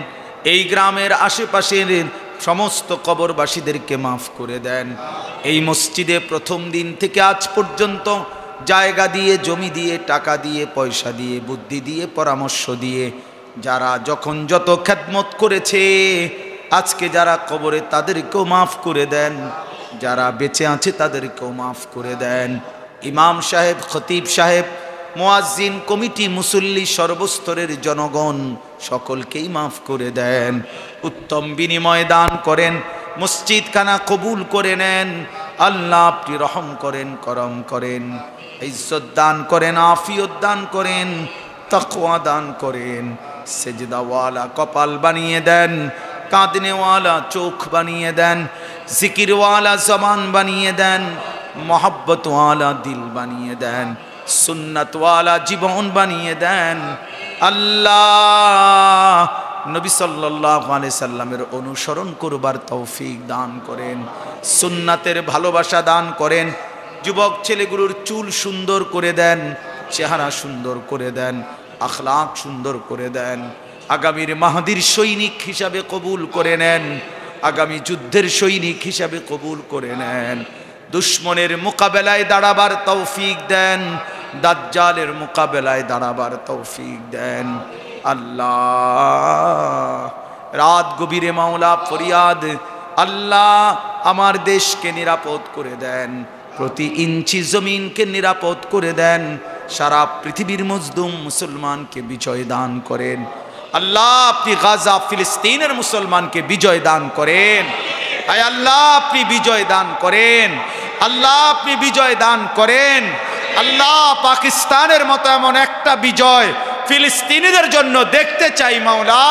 এই গ্রামের আশেপাশের সমস্ত কবরবাসীদেরকে মাফ করে দেন এই মসজিদে প্রথম দিন থেকে আজ পর্যন্ত জায়গা দিয়ে জমি দিয়ে টাকা দিয়ে পয়সা দিয়ে বুদ্ধি দিয়ে পরামর্শ দিয়ে যারা যখন যত খেদমত করেছে আজকে যারা কবরে তাদেরকেও মাফ করে দেন যারা বেঁচে আছে তাদেরকেও মাফ করে দেন ইমাম সাহেব খতিব সাহেব মুয়াজ্জিন কমিটি মুসল্লি সর্বস্তরের জনগণ সকলকেই মাফ করে দেন উত্তম বিনিময় দান করেন মসজিদ খানা কবুল করে নেন আল্লাহ আপনি রহম করেন করম করেন ইজ্জত দান করেন আফিয়ত দান করেন তাকওয়া দান করেন সেজদাওয়ালা কপাল বানিয়ে দেন কাঁদনেওয়ালা চোখ বানিয়ে দেন জিকিরওয়ালা জবান বানিয়ে দেন মহব্বতওয়ালা দিল বানিয়ে দেন সুন্নতওয়ালা জীবন বানিয়ে দেন আল্লাহ নবী সাল্লাল্লাহু আলাইহি সাল্লামের অনুসরণ করবার তৌফিক দান করেন, সুন্নাতের ভালোবাসা দান করেন। যুবক ছেলেগুলোর চুল সুন্দর করে দেন, চেহারা সুন্দর করে দেন, আখলাক সুন্দর করে দেন। আগামীর মাহদির সৈনিক হিসাবে কবুল করে নেন, আগামী যুদ্ধের সৈনিক হিসাবে কবুল করে নেন। দুশ্মনের মোকাবেলায় দাঁড়াবার তৌফিক দেন, দাজ্জালের মোকাবেলায় দাঁড়াবার তৌফিক দেন। আল্লাহ রাত গভীরে মাওলা ফরিয়াদ, আল্লাহ আমার দেশকে নিরাপদ করে দেন, প্রতি ইঞ্চি জমিনকে নিরাপদ করে দেন, সারা পৃথিবীর মজলুম মুসলমানকে বিজয় দান করেন। আল্লাহ আপনি গাজা ফিলিস্তিনের মুসলমানকে বিজয় দান করেন। আয় আল্লাহ আপনি বিজয় দান করেন, আল্লাহ আপনি বিজয় দান করেন। আল্লাহ পাকিস্তানের মতো এমন একটা বিজয় ফিলিস্তিনিদের জন্য দেখতে চাই মাওলা।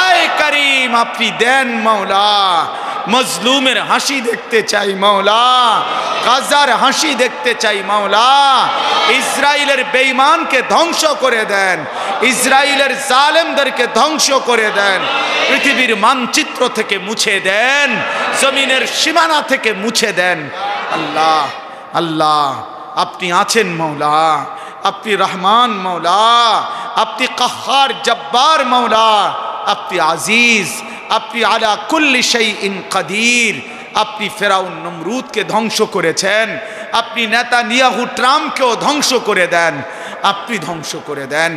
আয় করিম আপনি দেন মাওলা, মজলুমের হাসি দেখতে চাই মাওলা, গাজার হাসি দেখতে চাই মাওলা। ইসরায়েলের বেঈমানকে ধ্বংস করে দেন, ইসরায়েলের জালেমদেরকে ধ্বংস করে দেন, পৃথিবীর মানচিত্র থেকে মুছে দেন, জমিনের সীমানা থেকে মুছে দেন। আল্লাহ আল্লাহ আপনি আছেন মাওলা, আপনি রহমান মাওলা, আপনি কাহ্হার জব্বার মাওলা, আপনি আজিজ, আপনি আলা কুল্লি শাইইন কাদির। আপনি ফেরাউন নমরুদকে ধ্বংস করেছেন, আপনি নেতানিয়াহু ট্রাম্পকেও ধ্বংস করে দেন, আপনি ধ্বংস করে দেন,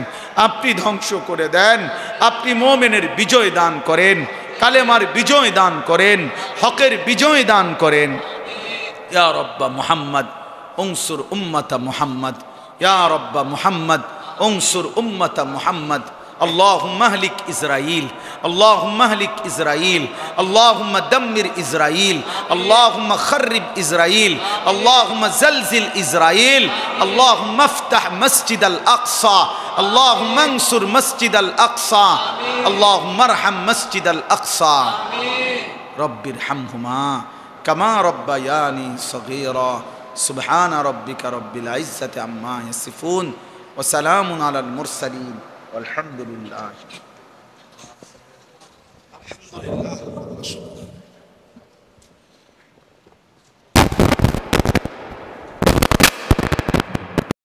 আপনি ধ্বংস করে দেন। আপনি মুমিনের বিজয় দান করেন, কালেমার বিজয় দান করেন, হকের বিজয় দান করেন। ইয়া রব্বা মুহাম্মদ উনসুর উম্মতা মুহাম্মদ, ইয়া রব্বা মুহাম্মদ উনসুর উম্মতা মুহাম্মদ। اللهم اهلك إسرائيل، اللهم اهلك إسرائيل، اللهم دمر إسرائيل، اللهم خرب إسرائيل، اللهم زلزل إسرائيل، اللهم افتح مسجد الأقصى، اللهم انصر مسجد الأقصى، اللهم ارحم مسجد الأقصى. رب ارحمهما كما ربياني صغيرا. سبحان ربك رب العزة عما يصفون وسلام على المرسلين والحمد لله.